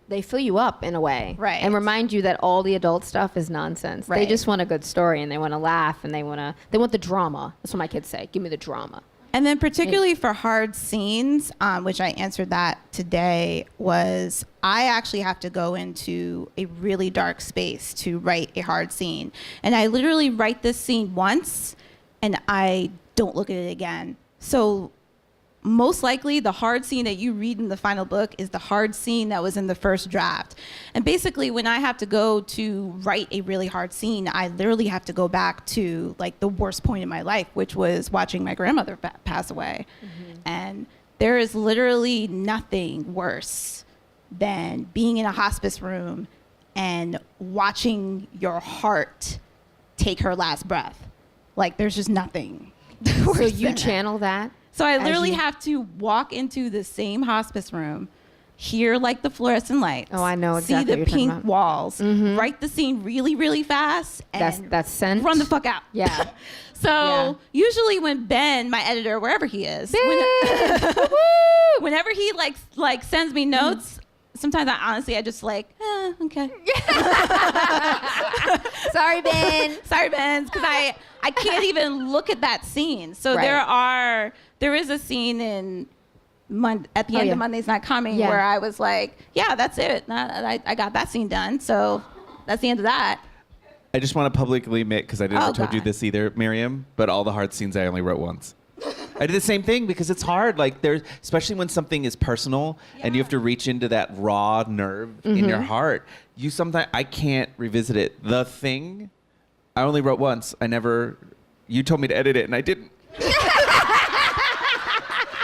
up in a way. Right. And remind you that all the adult stuff is nonsense. Right. They just want a good story, and they want to laugh, and they want the drama. That's what my kids say. Give me the drama. And then particularly for hard scenes, which I answered that today, was I actually have to go into a really dark space to write a hard scene. And I literally write this scene once and I don't look at it again. So most likely the hard scene that you read in the final book is the hard scene that was in the first draft. And basically when I have to go to write a really hard scene, I literally have to go back to like the worst point in my life, which was watching my grandmother pass away. Mm-hmm. And there is literally nothing worse than being in a hospice room and watching your heart take her last breath. Like there's just nothing worse So you than channel that? So I literally have to walk into the same hospice room, hear like the fluorescent lights. Oh, I know exactly see what the you're talking pink about. walls, write the scene really, really fast, and That's scent. run the fuck out. Yeah. So usually when Ben, my editor, wherever he is, whenever he like sends me notes, sometimes I just like, okay. Sorry, Ben. Sorry, Ben, because I can't even look at that scene. So Right. there is a scene in at the end of Monday's Not Coming where I was like, yeah, that's it. I got that scene done. So that's the end of that. I just want to publicly admit, because I never told you God. this either, Miriam, but all the hard scenes I only wrote once. I did the same thing because it's hard. Like especially when something is personal and you have to reach into that raw nerve in your heart. I can't revisit it. The Thing, I only wrote once. You told me to edit it and I didn't.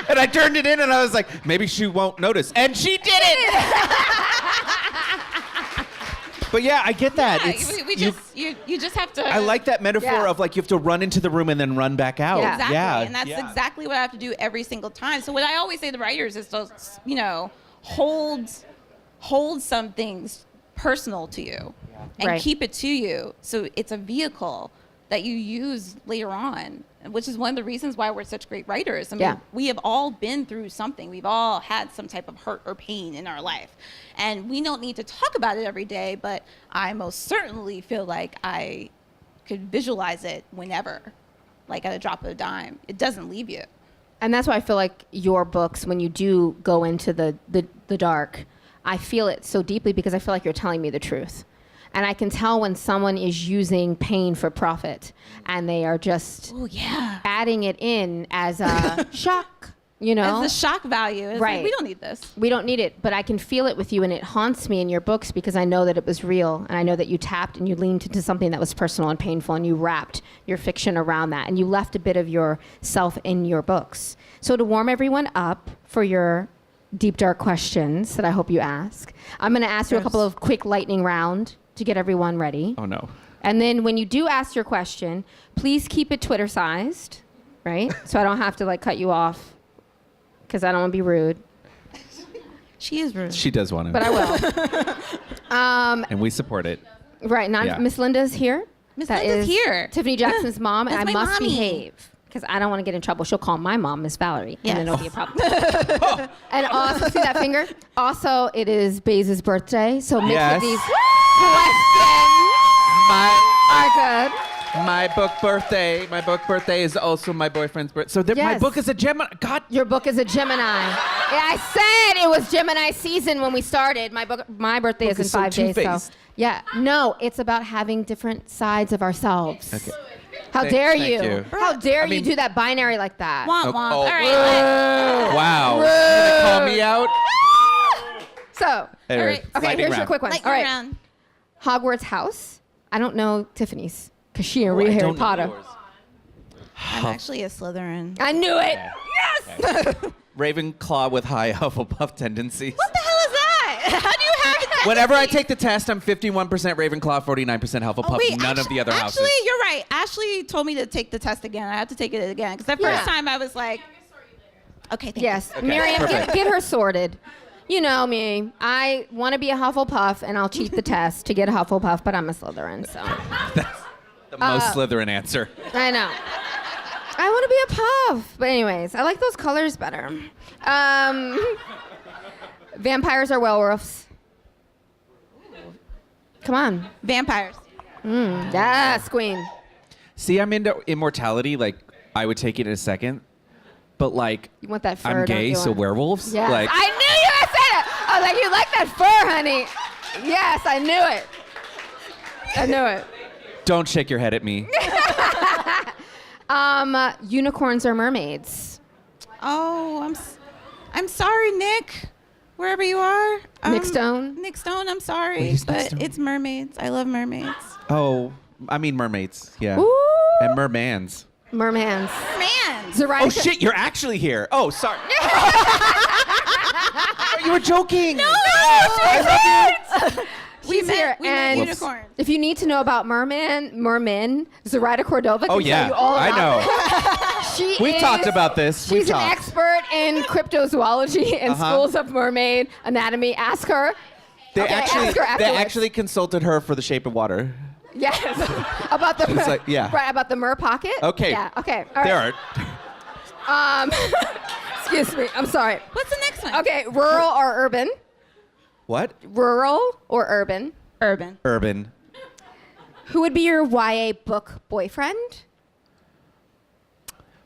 And then I turned it in and I was like, maybe she won't notice. And she did it! But yeah, I get that. Yeah, you just have to. I like that metaphor of like you have to run into the room and then run back out. Yeah. Exactly. Yeah. And that's exactly what I have to do every single time. So what I always say to writers is to, hold some things personal to you and Right. keep it to you. So it's a vehicle that you use later on, which is one of the reasons why we're such great writers. I mean, we have all been through something. We've all had some type of hurt or pain in our life. And we don't need to talk about it every day, but I most certainly feel like I could visualize it whenever, like at a drop of a dime. It doesn't leave you. And that's why I feel like your books, when you do go into the dark, I feel it so deeply because I feel like you're telling me the truth. And I can tell when someone is using pain for profit and they are just adding it in as a shock, As the shock value. It's Right. like, we don't need this. We don't need it, but I can feel it with you and it haunts me in your books because I know that it was real and I know that you tapped and you leaned into something that was personal and painful and you wrapped your fiction around that and you left a bit of yourself in your books. So to warm everyone up for your deep, dark questions that I hope you ask, I'm going to ask you a couple of quick lightning round to get everyone ready. Oh no. And then when you do ask your question, please keep it Twitter sized, right? So I don't have to like cut you off because I don't want to be rude. She is rude. She does want to. But I will. And we support it. Right. Miss Linda's here. Miss That Linda's is here. Tiffany Jackson's mom, and I That's my must mommy. behave because I don't want to get in trouble. She'll call my mom Miss Valerie, Yes. and then it'll be a problem. And also, see that finger? Also, it is Baze's birthday, so mix Yes. of these questions are good. My book birthday is also my boyfriend's birthday. So my Yes. book is a Gemini. God. Your book is a Gemini. Yeah, I said it was Gemini season when we started. My birthday is in so 5 days. So two-faced. yeah, no, it's about having different sides of ourselves. Okay. How Thank dare you. you? How dare I mean- you do that binary like that? Womp Oh, womp. oh. All right. Wow. You gonna call me out? So, Anyway, right. okay, lightning here's your round. quick one. Lightning All right, round. Hogwarts house. I don't know Tiffany's because she didn't Oh, read I Harry don't know Potter. yours. I'm actually a Slytherin. I knew it. Yes. Ravenclaw with high Hufflepuff tendencies. What the hell is that? How do you have it? Whenever I take the test, I'm 51% Ravenclaw, 49% Hufflepuff. None of the other houses. Actually, you're right. Ashley told me to take the test again. I have to take it again because the Yeah. first time I was like, okay, thank Yes, Okay, Miriam, perfect. get her sorted. You know me. I want to be a Hufflepuff, and I'll cheat the test to get a Hufflepuff, but I'm a Slytherin, so That's the most Slytherin answer. I know. I want to be a puff, but anyways, I like those colors better. Vampires or werewolves? Come on. you. Vampires. Yes, queen. See, I'm into immortality. Like, I would take it in a second. But, like, You want that fur? I'm don't gay, you? so werewolves? Yes. Like, I knew you would say that. I was like, you like that fur, honey. Yes, I knew it. I knew it. don't shake your head at me. Unicorns or mermaids? Oh, I'm sorry, Nick. Wherever you are. Nick Stone? Nick Stone, I'm sorry. Wait, who's Nick but Stone? it's mermaids. I love mermaids. Oh, I mean mermaids. Yeah. Ooh. And mermans. Mermans. Man. Zoraida Oh, shit, you're actually here. Oh, sorry. Oh, you were joking. No, She's here. We met And unicorns. if you need to know about mermen, Zoraida Cordova can Oh, tell yeah. you all I about know. She We is- talked about this. We She's an talked. expert in cryptozoology and schools of mermaid anatomy. Ask her. They Okay, actually ask her afterwards. consulted her for The Shape of Water. Yes. About the It's like, yeah. Right, about the mer pocket. Okay. Yeah, okay. All There right. are. Excuse me. I'm sorry. What's the next one? Okay, rural or urban? What? Rural or urban? Urban. Urban. Who would be your YA book boyfriend?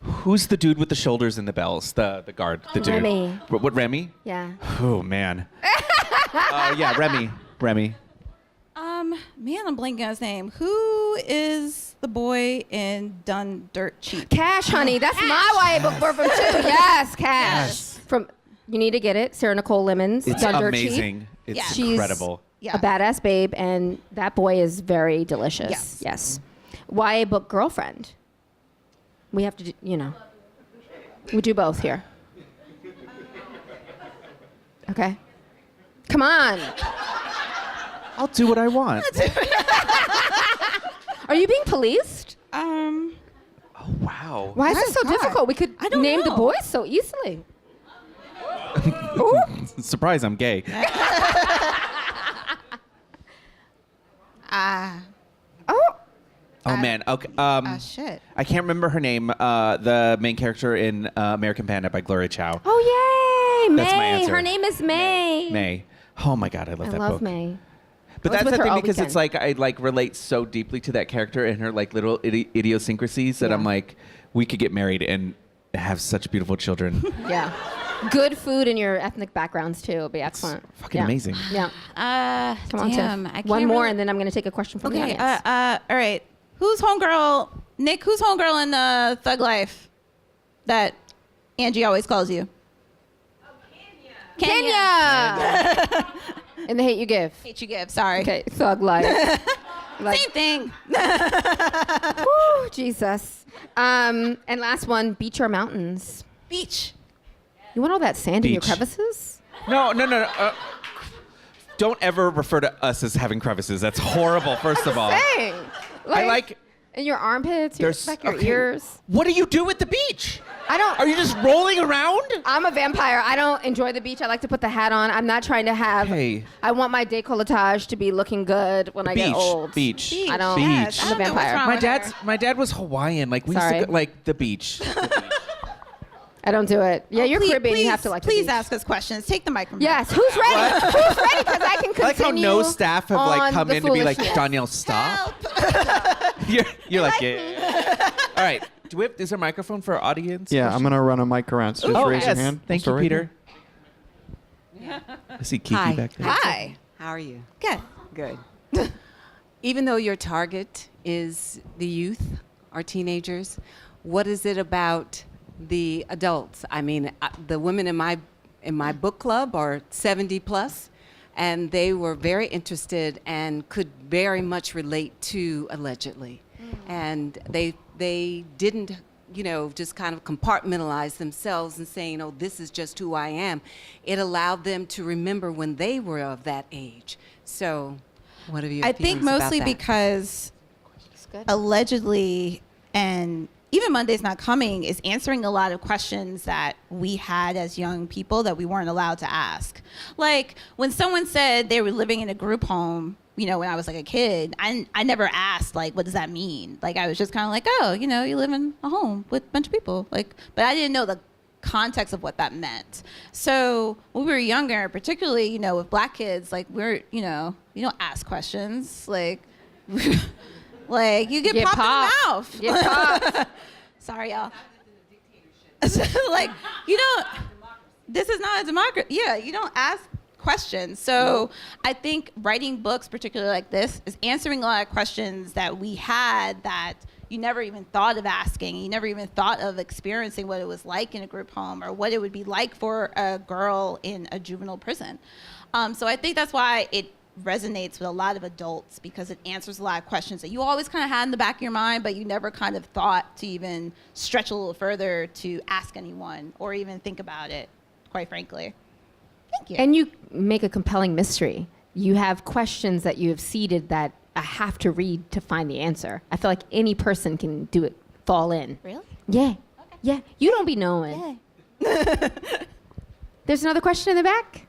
Who's the dude with the shoulders and the bells? The guard. The dude. Remy. What Remy? Yeah. Oh man. Yeah, Remy. Man, I'm blanking on his name. Who is the boy in Done Dirt Cheap? Cash, honey. That's my YA book boyfriend too. Yes, Cash. Yes. From you need to get it. Sarah Nicole Lemons. It's Done Dirt amazing. Cheap. It's Yeah. She's incredible. Yeah. a badass babe, and that boy is very delicious. Yes. YA book girlfriend. We have to do, we do both here. Okay. Come on. I'll do what I want. Are you being policed? Oh, wow. Why is this so God. difficult? We could I don't name the know. boys so easily. Surprise, I'm gay. Oh, man. Okay. Shit. I can't remember her name. The main character in American Panda by Gloria Chow. Oh, yay. That's my May. answer. Her name is May. May. Oh my God, I love I that love book. May. But I was that's with the her thing all because it's weekend. like I like relate so deeply to that character and her like little idiosyncrasies that Yeah. I'm like, we could get married and have such beautiful children. Yeah. Good food in your ethnic backgrounds too. It'll be excellent. fucking Yeah. amazing. Yeah. Come on, Damn. Tiff. I can't One more, really- and then I'm going to take a question from the Okay. audience. All right. Who's homegirl? Nick, who's homegirl in Thug Life that Angie always calls you? Kenya. And the hate you give. Hate you give. Sorry. Okay, thug life. Like, Same thing. whew, Jesus. And last one, beach or mountains? Beach. You want all that sand in your Beach. crevices? No. Don't ever refer to us as having crevices. That's horrible, first of all. Dang. I like... in your armpits, your, There's back your okay. ears. What do you do at the beach? I don't. Are you just rolling around? I'm a vampire. I don't enjoy the beach. I like to put the hat on. I'm not trying to have. Hey. I want my décolletage to be looking good when I get old. Beach. I don't. Beach. I'm a vampire. My dad was Hawaiian. Like we used Sorry. to go, like the beach. I don't do it. Yeah, you're Caribbean. You have to like the Please beach. ask us questions. Take the microphone. Yes. Who's ready? Who's ready? Because I can continue. I like how no staff have like on come the in to be like, foolishness. Dhonielle, stop. You're like, yeah. All right. Do we have, is there a microphone for our audience? Yeah, I'm going to run a mic around. So just raise your hand. Thank We'll you, start right Peter. I see Kiki Hi. back there. Hi. How are you? Good. Good. Even though your target is the youth or teenagers, what is it about the adults? I mean, the women in my book club are 70 plus, and they were very interested and could very much relate to Allegedly. And they didn't, just kind of compartmentalize themselves and saying, oh, this is just who I am. It allowed them to remember when they were of that age. So what have you I think mostly because Allegedly and even Monday's Not Coming is answering a lot of questions that we had as young people that we weren't allowed to ask. Like when someone said they were living in a group home, when I was like a kid, I never asked like, what does that mean? Like I was just kind of like, oh, you live in a home with a bunch of people. Like, but I didn't know the context of what that meant. So when we were younger, particularly, with Black kids, like we're, you don't ask questions. Like, like you get popped in the mouth. Get popped. Sorry, y'all. Like, this is not a democracy. Yeah, you don't ask questions. So I think writing books, particularly like this, is answering a lot of questions that we had that you never even thought of asking. You never even thought of experiencing what it was like in a group home or what it would be like for a girl in a juvenile prison. So I think that's why it resonates with a lot of adults, because it answers a lot of questions that you always kind of had in the back of your mind, but you never kind of thought to even stretch a little further to ask anyone or even think about it, quite frankly. Thank you. And you make a compelling mystery. You have questions that you have seeded that I have to read to find the answer. I feel like any person can do it, fall in. Really? Yeah. Okay. Yeah. You don't be knowing. Yeah. There's another question in the back?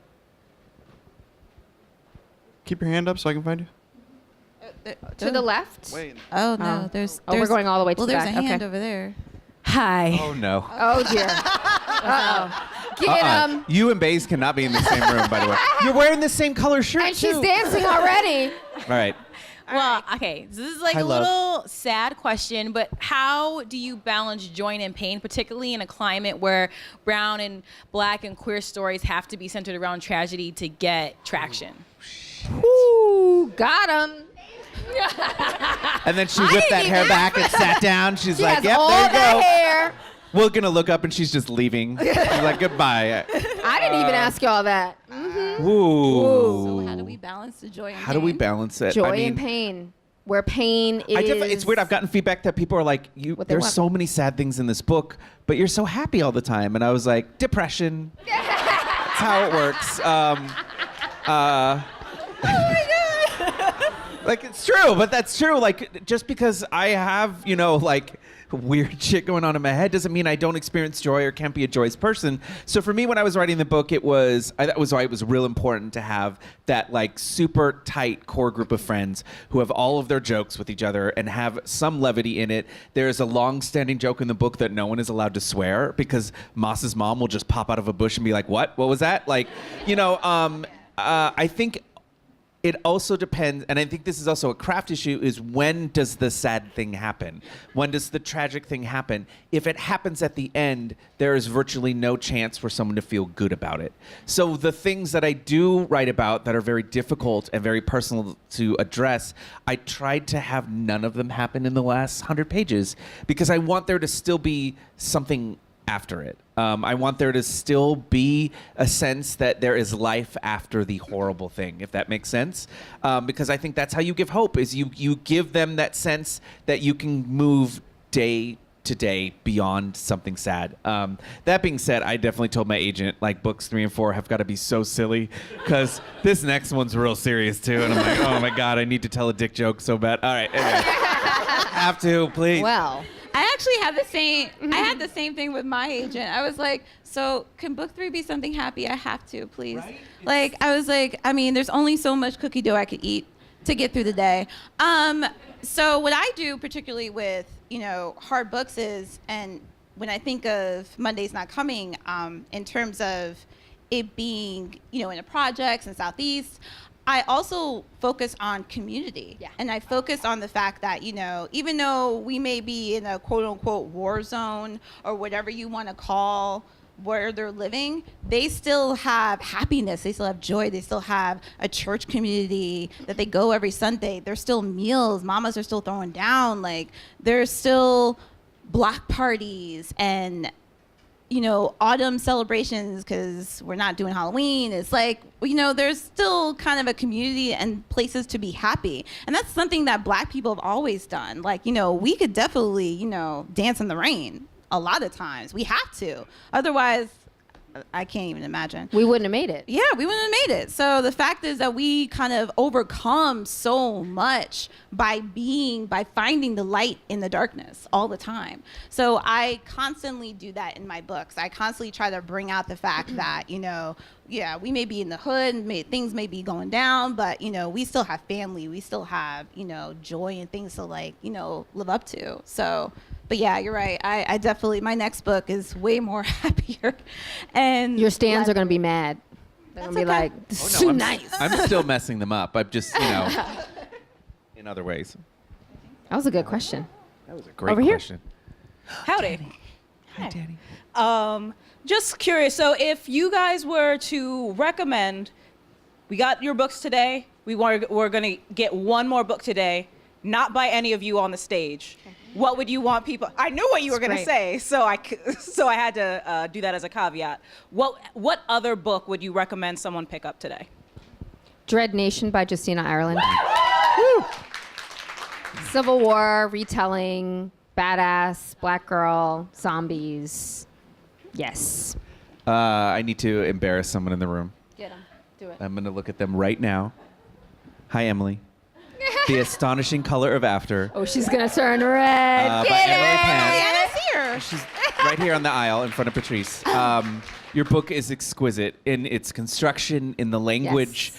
Keep your hand up so I can find you. To the left? Wait. Oh, no. Oh. There's We're going all the way to well, the there's back. a hand Okay. over there. Hi. Oh no. Oh, dear. Uh-oh. Get him. You and Baze cannot be in the same room, by the way. You're wearing the same color shirt And too. she's dancing already. All right. Well, okay, so this is like Hi, a love. little sad question, but how do you balance joy and pain, particularly in a climate where brown and black and queer stories have to be centered around tragedy to get traction? Ooh, got him. And then she whipped that hair back and sat down. She's She like, has yep, all there you that go. hair. We're going to look up and she's just leaving. She's like, goodbye. I didn't even ask you all that. Ooh. So how do we balance the joy and How do we pain? balance it? Joy I mean, and pain. Where pain is. it's weird. I've gotten feedback that people are like, What they there's want. so many sad things in this book, but you're so happy all the time. And I was like, depression. It's how it works. Like, it's true, but that's true. Like, just because I have, like, weird shit going on in my head doesn't mean I don't experience joy or can't be a joyous person. So for me, when I was writing the book, that was why it was real important to have that, like, super tight core group of friends who have all of their jokes with each other and have some levity in it. There's a long-standing joke in the book that no one is allowed to swear because Moss's mom will just pop out of a bush and be like, what was that? Like, I think it also depends, and I think this is also a craft issue, is when does the sad thing happen? When does the tragic thing happen? If it happens at the end, there is virtually no chance for someone to feel good about it. So the things that I do write about that are very difficult and very personal to address, I tried to have none of them happen in the last 100 pages because I want there to still be something after it. I want there to still be a sense that there is life after the horrible thing, if that makes sense. Because I think that's how you give hope, is you give them that sense that you can move day to day beyond something sad. That being said, I definitely told my agent, like, books 3 and 4 have got to be so silly because this next one's real serious too. And I'm like, oh my God, I need to tell a dick joke so bad. All right, anyway. Have to, please. Well, I actually had the same. I had the same thing with my agent. I was like, "So can book 3 be something happy? I have to, please." Right? Like, I was like, I mean, there's only so much cookie dough I could eat to get through the day. So what I do, particularly with hard books, is, and when I think of Monday's Not Coming, in terms of it being in the projects in Southeast, I also focus on community. Yeah. And I focus on the fact that, even though we may be in a quote unquote war zone or whatever you want to call where they're living, they still have happiness. They still have joy. They still have a church community that they go every Sunday. There's still meals. Mamas are still throwing down. Like, there's still block parties and autumn celebrations because we're not doing Halloween. It's like, there's still kind of a community and places to be happy. And that's something that Black people have always done. Like, we could definitely, dance in the rain a lot of times. We have to. Otherwise, I can't even imagine. we wouldn't have made it. Yeah, we wouldn't have made it. So the fact is that we kind of overcome so much by finding the light in the darkness all the time. So I constantly do that in my books. I constantly try to bring out the fact that, yeah, we may be in the hood, things may be going down, but, we still have family. We still have, joy and things to live up to. So, but yeah, you're right. I definitely, my next book is way more happier. And Your stands are going to be mad. They're going to be okay. like, this is Oh, no, too nice. I'm still messing them up. I'm just, in other ways. That was a good question. That was a great Over here. question. Howdy. Hi, Daddy. Just curious. So, if you guys were to recommend, we got your books today. We're going to get one more book today, not by any of you on the stage. What would you want people? I knew what you were going to say, so I had to do that as a caveat. What other book would you recommend someone pick up today? Dread Nation by Justina Ireland. Woo. Civil War retelling, badass, Black girl, zombies. Yes. I need to embarrass someone in the room. Get them. Do it. I'm going to look at them right now. Hi, Emily. The Astonishing Color of After. Oh, she's going to turn red. By Get Emily it. Pan. Diana's here. She's right here on the aisle in front of Patrice. Your book is exquisite in its construction, in the language.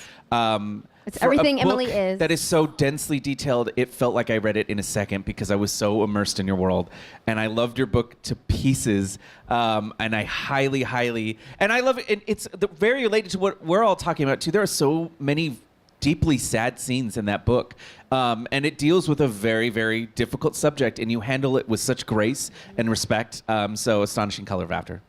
It's For a everything book Emily is. That is so densely detailed, it felt like I read it in a second because I was so immersed in your world. And I loved your book to pieces. And I highly, highly, and I love it. And it's very related to what we're all talking about too. There are so many deeply sad scenes in that book. And it deals with a very, very difficult subject, and you handle it with such grace and respect. So Astonishing Color of After.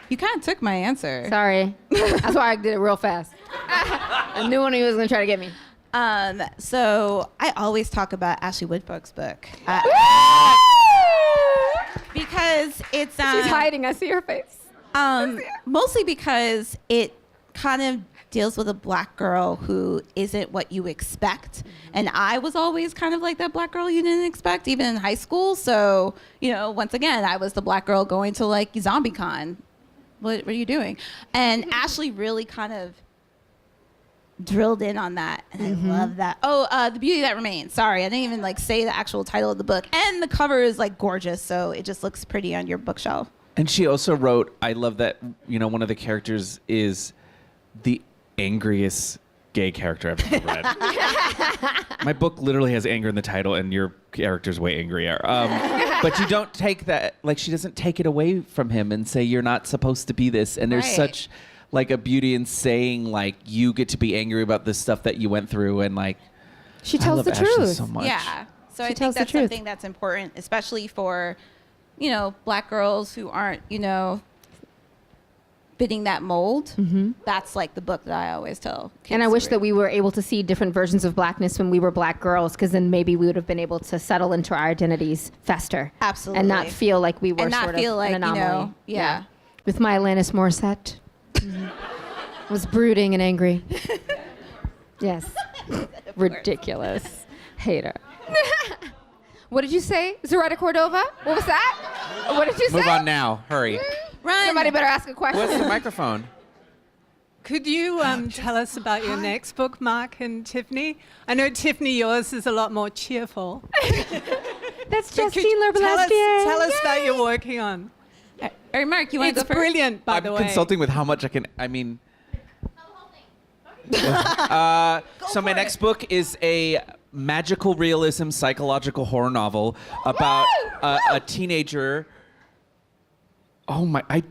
You kind of took my answer. Sorry. That's why I did it real fast. I knew one of you was going to try to get me. So I always talk about Ashley Woodfolk's book. Because it's She's hiding. I see her face. mostly because it kind of deals with a black girl who isn't what you expect. And I was always kind of like that black girl you didn't expect, even in high school. So, you know, once again, I was the black girl going to like ZombieCon. What are you doing? And Ashley really kind of drilled in on that, and I love that. Oh, The Beauty That Remains. Sorry, I didn't even like say the actual title of the book. And the cover is like gorgeous, so it just looks pretty on your bookshelf. And she also wrote, I love that, you know, one of the characters is the angriest gay character I've ever read. My book literally has anger in the title, and your character's way angrier. But you don't take that, like, she doesn't take it away from him and say, you're not supposed to be this. And there's Right. such, like, a beauty in saying, like, you get to be angry about this stuff that you went through. And, like, She I tells love the Ashley truth. so much. Yeah. So She I tells think the that's truth. something that's important, especially for, you know, black girls who aren't, you know, fitting that mold. That's like the book that I always tell kids And I to wish read. that we were able to see different versions of blackness when we were black girls, because then maybe we would have been able to settle into our identities faster. Absolutely. And not feel like we were And not sort feel of like, an you know, anomaly. yeah. With my Alanis Morissette. Was brooding and angry. Yes. Ridiculous. Hater. What did you say? Zaretta Cordova? What was that? What did you say? Move on now. Hurry. Run. Somebody better ask a question. What's the microphone? Could you tell us about your next book, Mark and Tiffany? I know, Tiffany, yours is a lot more cheerful. That's But could Justine you Lerbelastier. Tell us that you're working on. All right, Mark, you want to It's go first? brilliant, by the I'm way. consulting with how much I can, so my next book is a magical realism psychological horror novel about a teenager. I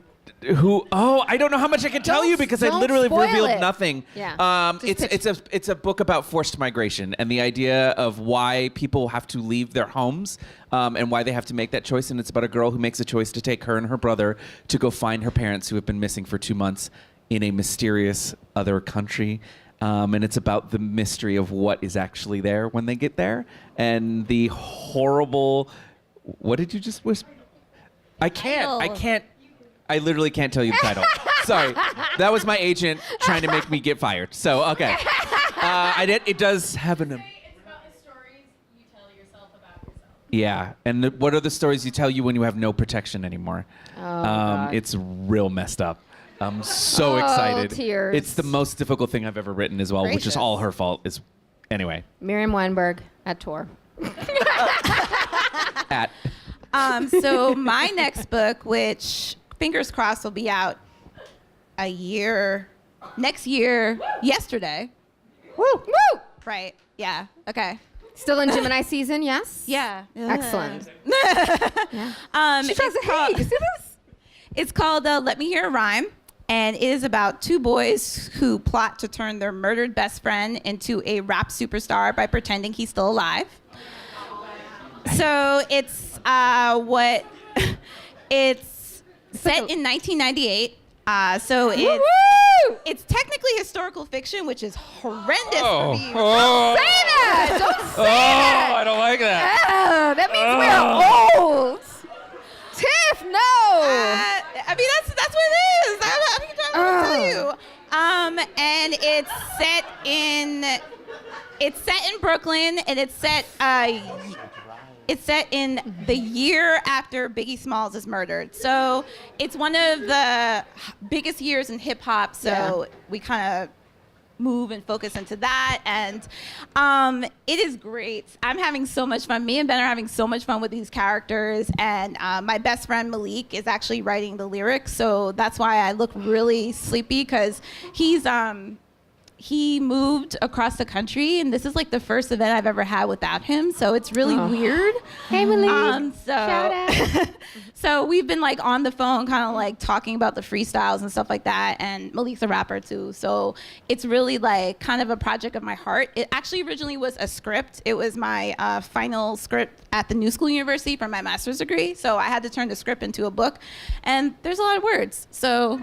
don't know how much I can tell you because I Don't literally spoil revealed it. nothing. Yeah. It's a book about forced migration and the idea of why people have to leave their homes and why they have to make that choice. And it's about a girl who makes a choice to take her and her brother to go find her parents who have been missing for 2 months in a mysterious other country. And it's about the mystery of what is actually there when they get there and the horrible. What did you just whisper? I can't. I literally can't tell you the title. Sorry. That was my agent trying to make me get fired. So, okay. It does have an. It's about the stories you tell yourself about yourself. Yeah. And what are the stories you tell you when you have no protection anymore? God. It's real messed up. I'm so excited. Tears. It's the most difficult thing I've ever written as well, which is Gracious. all her fault. Anyway. Miriam Weinberg at Tor. So my next book, which fingers crossed will be out next year, yesterday. Woo! Woo! Right. Yeah. Okay. Still in Gemini season, yes? Yeah. Excellent. She tries to called- hate. You see this? It's called Let Me Hear a Rhyme, and it is about two boys who plot to turn their murdered best friend into a rap superstar by pretending he's still alive. So it's it's set in 1998. So it's technically historical fiction, which is horrendous for me. Oh. Say that! Don't say that! I don't like that. Oh, that means we are old. Tiff, no! I mean, that's what it is. I'm trying to tell you. And it's set in Brooklyn, and it's set in the year after Biggie Smalls is murdered. So it's one of the biggest years in hip hop. So we kind of move and focus into that. And it is great. I'm having so much fun. Me and Ben are having so much fun with these characters. And my best friend Malik is actually writing the lyrics. So that's why I look really sleepy, because he moved across the country, and this is like the first event I've ever had without him. So it's really weird. Hey, Malik. Shout out. So we've been like on the phone, kind of like talking about the freestyles and stuff like that. And Malik's a rapper too. So it's really like kind of a project of my heart. It actually originally was a script. It was my final script at the New School University for my master's degree. So I had to turn the script into a book, and there's a lot of words. So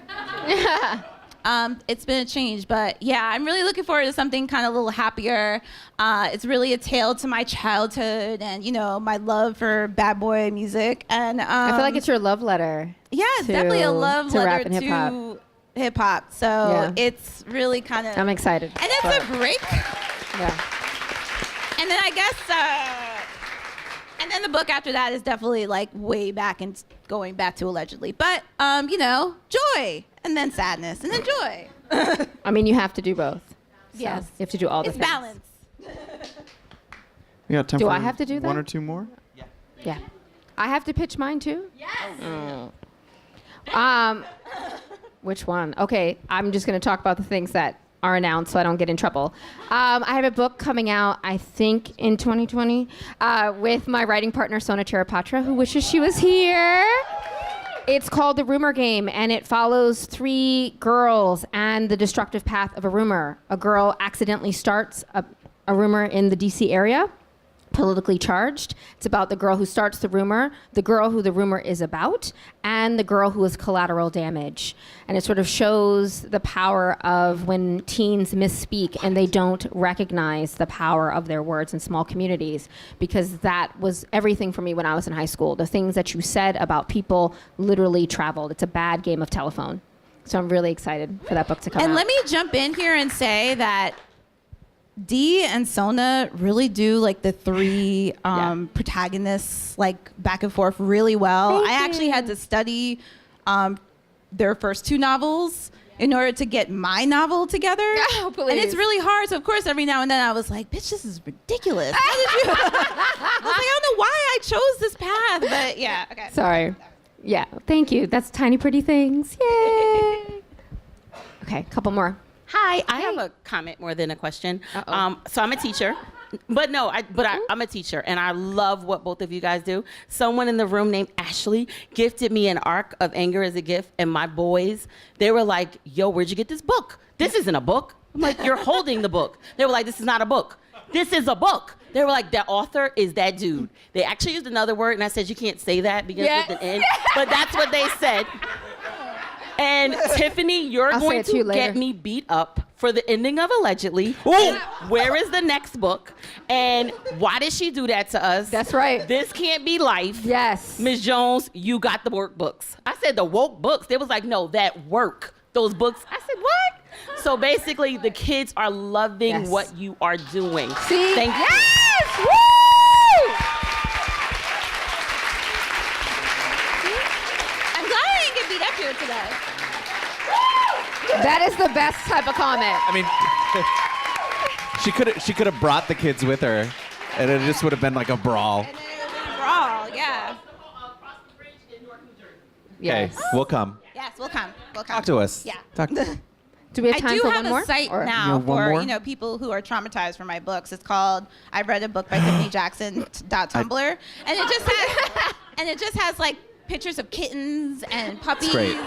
it's been a change, but yeah, I'm really looking forward to something kind of a little happier. It's really a tale to my childhood and, you know, my love for bad boy music. And I feel like it's your love letter. yeah, it's definitely a love to rap letter and hip-hop. to hip hop. So Yeah. it's really kind of. I'm excited. And it's a break. Yeah. And then I guess, and then the book after that is definitely like way back and going back to allegedly. But, joy and then sadness and then joy. I mean, you have to do both. So Yes. You have to do all the It's things. balance. We got time Do for I have to do one that? or two more? Yeah. I have to pitch mine too? Yes. Which one? Okay, I'm just going to talk about the things that are announced so I don't get in trouble. I have a book coming out, I think, in 2020 with my writing partner, Sona Cherapatra, who wishes she was here. It's called The Rumor Game, and it follows 3 girls and the destructive path of a rumor. A girl accidentally starts a rumor in the DC area, politically charged. It's about the girl who starts the rumor, the girl who the rumor is about, and the girl who is collateral damage. And it sort of shows the power of when teens misspeak and they don't recognize the power of their words in small communities, because that was everything for me when I was in high school. The things that you said about people literally traveled. It's a bad game of telephone. So I'm really excited for that book to come out. And let me jump in here and say that Dee and Sona really do like the 3 protagonists like back and forth really well. Thank I actually you. had to study their first 2 novels in order to get my novel together. Oh, please. And it's really hard. So of course every now and then I was like, bitch, this is ridiculous. How did you? I was like, I don't know why I chose this path, but yeah. Okay. Sorry. Yeah, thank you. That's Tiny Pretty Things. Yay. Okay, a couple more. Hi, I have a comment more than a question. Uh-oh. So I'm a teacher, but no, I'm a teacher, and I love what both of you guys do. Someone in the room named Ashley gifted me an arc of Anger as a Gift, and my boys, they were like, yo, where'd you get this book? This isn't a book. I'm like, you're holding the book. They were like, this is not a book. This is a book. They were like, the author is that dude. They actually used another word, and I said, you can't say that because Yes. with an N, but that's what they said. And Tiffany, you're I'll say going it to you to later. get me beat up for the ending of Allegedly. Ooh. Where is the next book? And why did she do that to us? That's right. This can't be life. Yes. Ms. Jones, you got the workbooks. I said the woke books. They was like, no, that work. Those books. I said, what? So basically, the kids are loving Yes. what you are doing. See? Thank you. Yes! Woo! I'm glad I didn't get beat up here today. That is the best type of comment. I mean, she could have brought the kids with her, and it just would have been like a brawl. And then it would be a brawl, yeah. Yes. Okay, we'll come. Yes, we'll come. We'll come. Talk to us. Yeah. Talk. Do we have I time do for have one more? a site Or- now You have one for more? people who are traumatized for my books. It's called I read a book by Tiffany Jackson .tumblr, and it just has like pictures of kittens and puppies. great.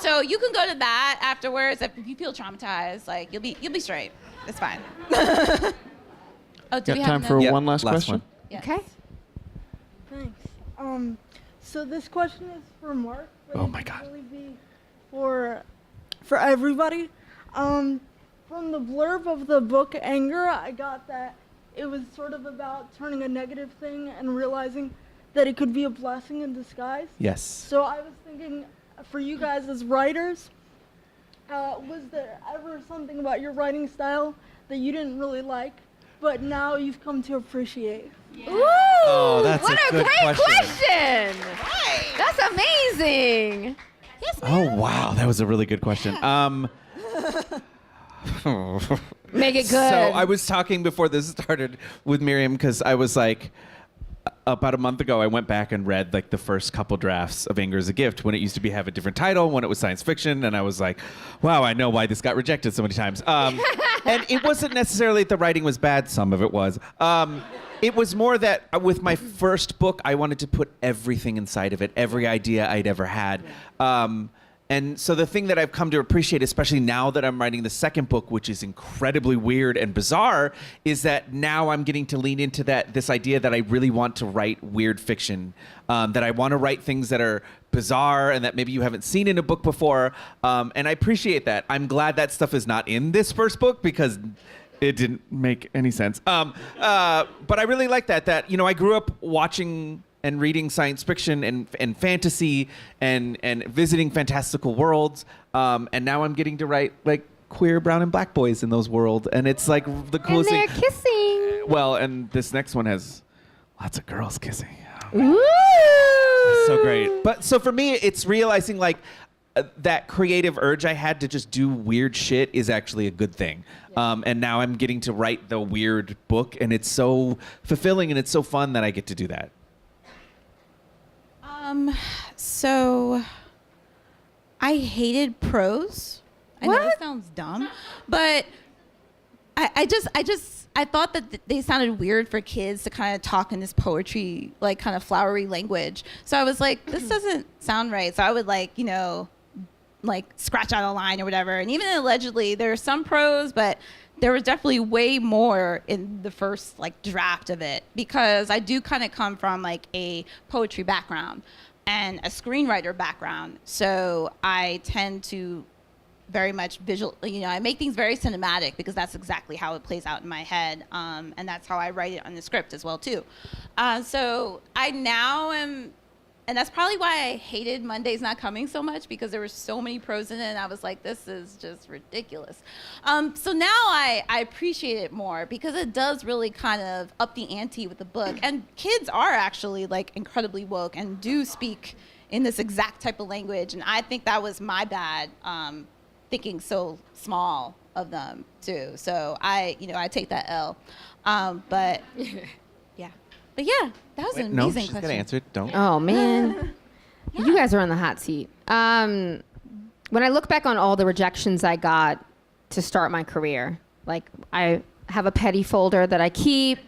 So you can go to that afterwards if you feel traumatized. Like you'll be straight. It's fine. Oh, do Got we have time for another- Yeah, one last question? one. Yes. Okay. Thanks. So this question is for Mark. but Oh it my could God. Really be for everybody. From the blurb of the book Anger, I got that it was sort of about turning a negative thing and realizing that it could be a blessing in disguise. Yes. So I was thinking, for you guys as writers, was there ever something about your writing style that you didn't really like, but now you've come to appreciate? Ooh, Oh, that's what a a good great question. That's amazing. Oh wow, that was a really good question. Make it good. So I was talking before this started with Miriam because I was like, about a month ago, I went back and read like the first couple drafts of Anger as a Gift when it used to have a different title, when it was science fiction, and I was like, wow, I know why this got rejected so many times. And it wasn't necessarily that the writing was bad. Some of it was. It was more that with my first book, I wanted to put everything inside of it, every idea I'd ever had. And so the thing that I've come to appreciate, especially now that I'm writing the second book, which is incredibly weird and bizarre, is that now I'm getting to lean into this idea that I really want to write weird fiction, that I want to write things that are bizarre and that maybe you haven't seen in a book before. And I appreciate that. I'm glad that stuff is not in this first book because it didn't make any sense. But I really like that, I grew up watching and reading science fiction and fantasy and visiting fantastical worlds. And now I'm getting to write like queer brown and black boys in those worlds, and it's like the coolest And they're thing. kissing. Well, and this next one has lots of girls kissing. Ooh. So great. But so for me, it's realizing like that creative urge I had to just do weird shit is actually a good thing. And now I'm getting to write the weird book, and it's so fulfilling and it's so fun that I get to do that. So I hated prose. I know it sounds dumb, but I thought that they sounded weird for kids to kind of talk in this poetry, like kind of flowery language. So I was like, this doesn't sound right. So I would like, you know, like scratch out a line or whatever. And even allegedly there's some prose, but there was definitely way more in the first like draft of it, because I do kind of come from like a poetry background and a screenwriter background. So I tend to very much visual, you know, I make things very cinematic because that's exactly how it plays out in my head. And that's how I write it on the script as well too. So I now am, and that's probably why I hated Mondays Not Coming so much, because there were so many pros in it and I was like, this is just ridiculous. So now I appreciate it more because it does really kind of up the ante with the book. And kids are actually like incredibly woke and do speak in this exact type of language. And I think that was my bad, thinking so small of them too. So I take that L. But yeah. But yeah, that was an No, amazing she's question. got to answer it. Don't. Oh man, you guys are on the hot seat. When I look back on all the rejections I got to start my career, like I have a petty folder that I keep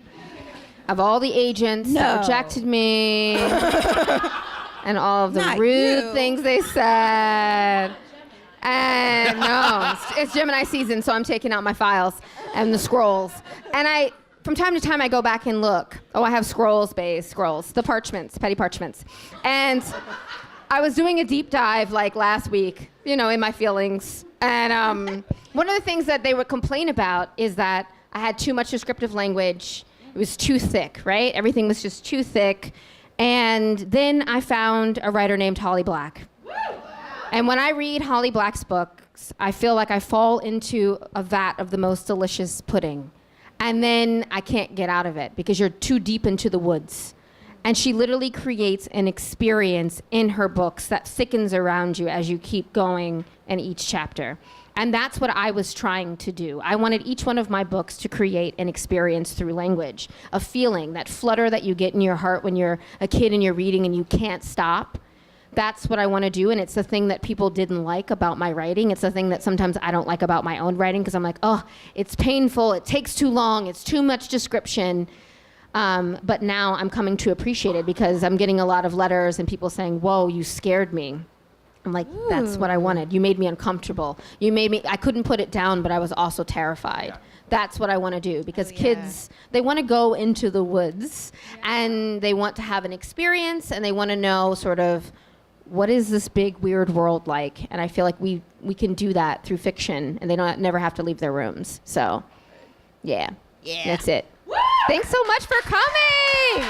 of all the agents that rejected me and all of the Not rude you. things they said. And no, it's Gemini season, so I'm taking out my files and the scrolls. And from time to time, I go back and look. Oh, I have scrolls, the parchments, petty parchments. And I was doing a deep dive like last week, you know, in my feelings. And one of the things that they would complain about is that I had too much descriptive language. It was too thick, right? Everything was just too thick. And then I found a writer named Holly Black. And when I read Holly Black's books, I feel like I fall into a vat of the most delicious pudding. And then I can't get out of it because you're too deep into the woods. And she literally creates an experience in her books that thickens around you as you keep going in each chapter. And that's what I was trying to do. I wanted each one of my books to create an experience through language, a feeling, that flutter that you get in your heart when you're a kid and you're reading and you can't stop. That's what I want to do, and it's the thing that people didn't like about my writing. It's the thing that sometimes I don't like about my own writing, because I'm like, oh, it's painful, it takes too long, it's too much description. But now I'm coming to appreciate it because I'm getting a lot of letters and people saying, whoa, you scared me. I'm like, that's what I wanted. You made me uncomfortable. I couldn't put it down, but I was also terrified. Yeah. That's what I want to do, because kids, they want to go into the woods and they want to have an experience and they want to know sort of, what is this big weird world like? And I feel like we can do that through fiction, and they never have to leave their rooms. So, yeah, that's it. Woo! Thanks so much for coming.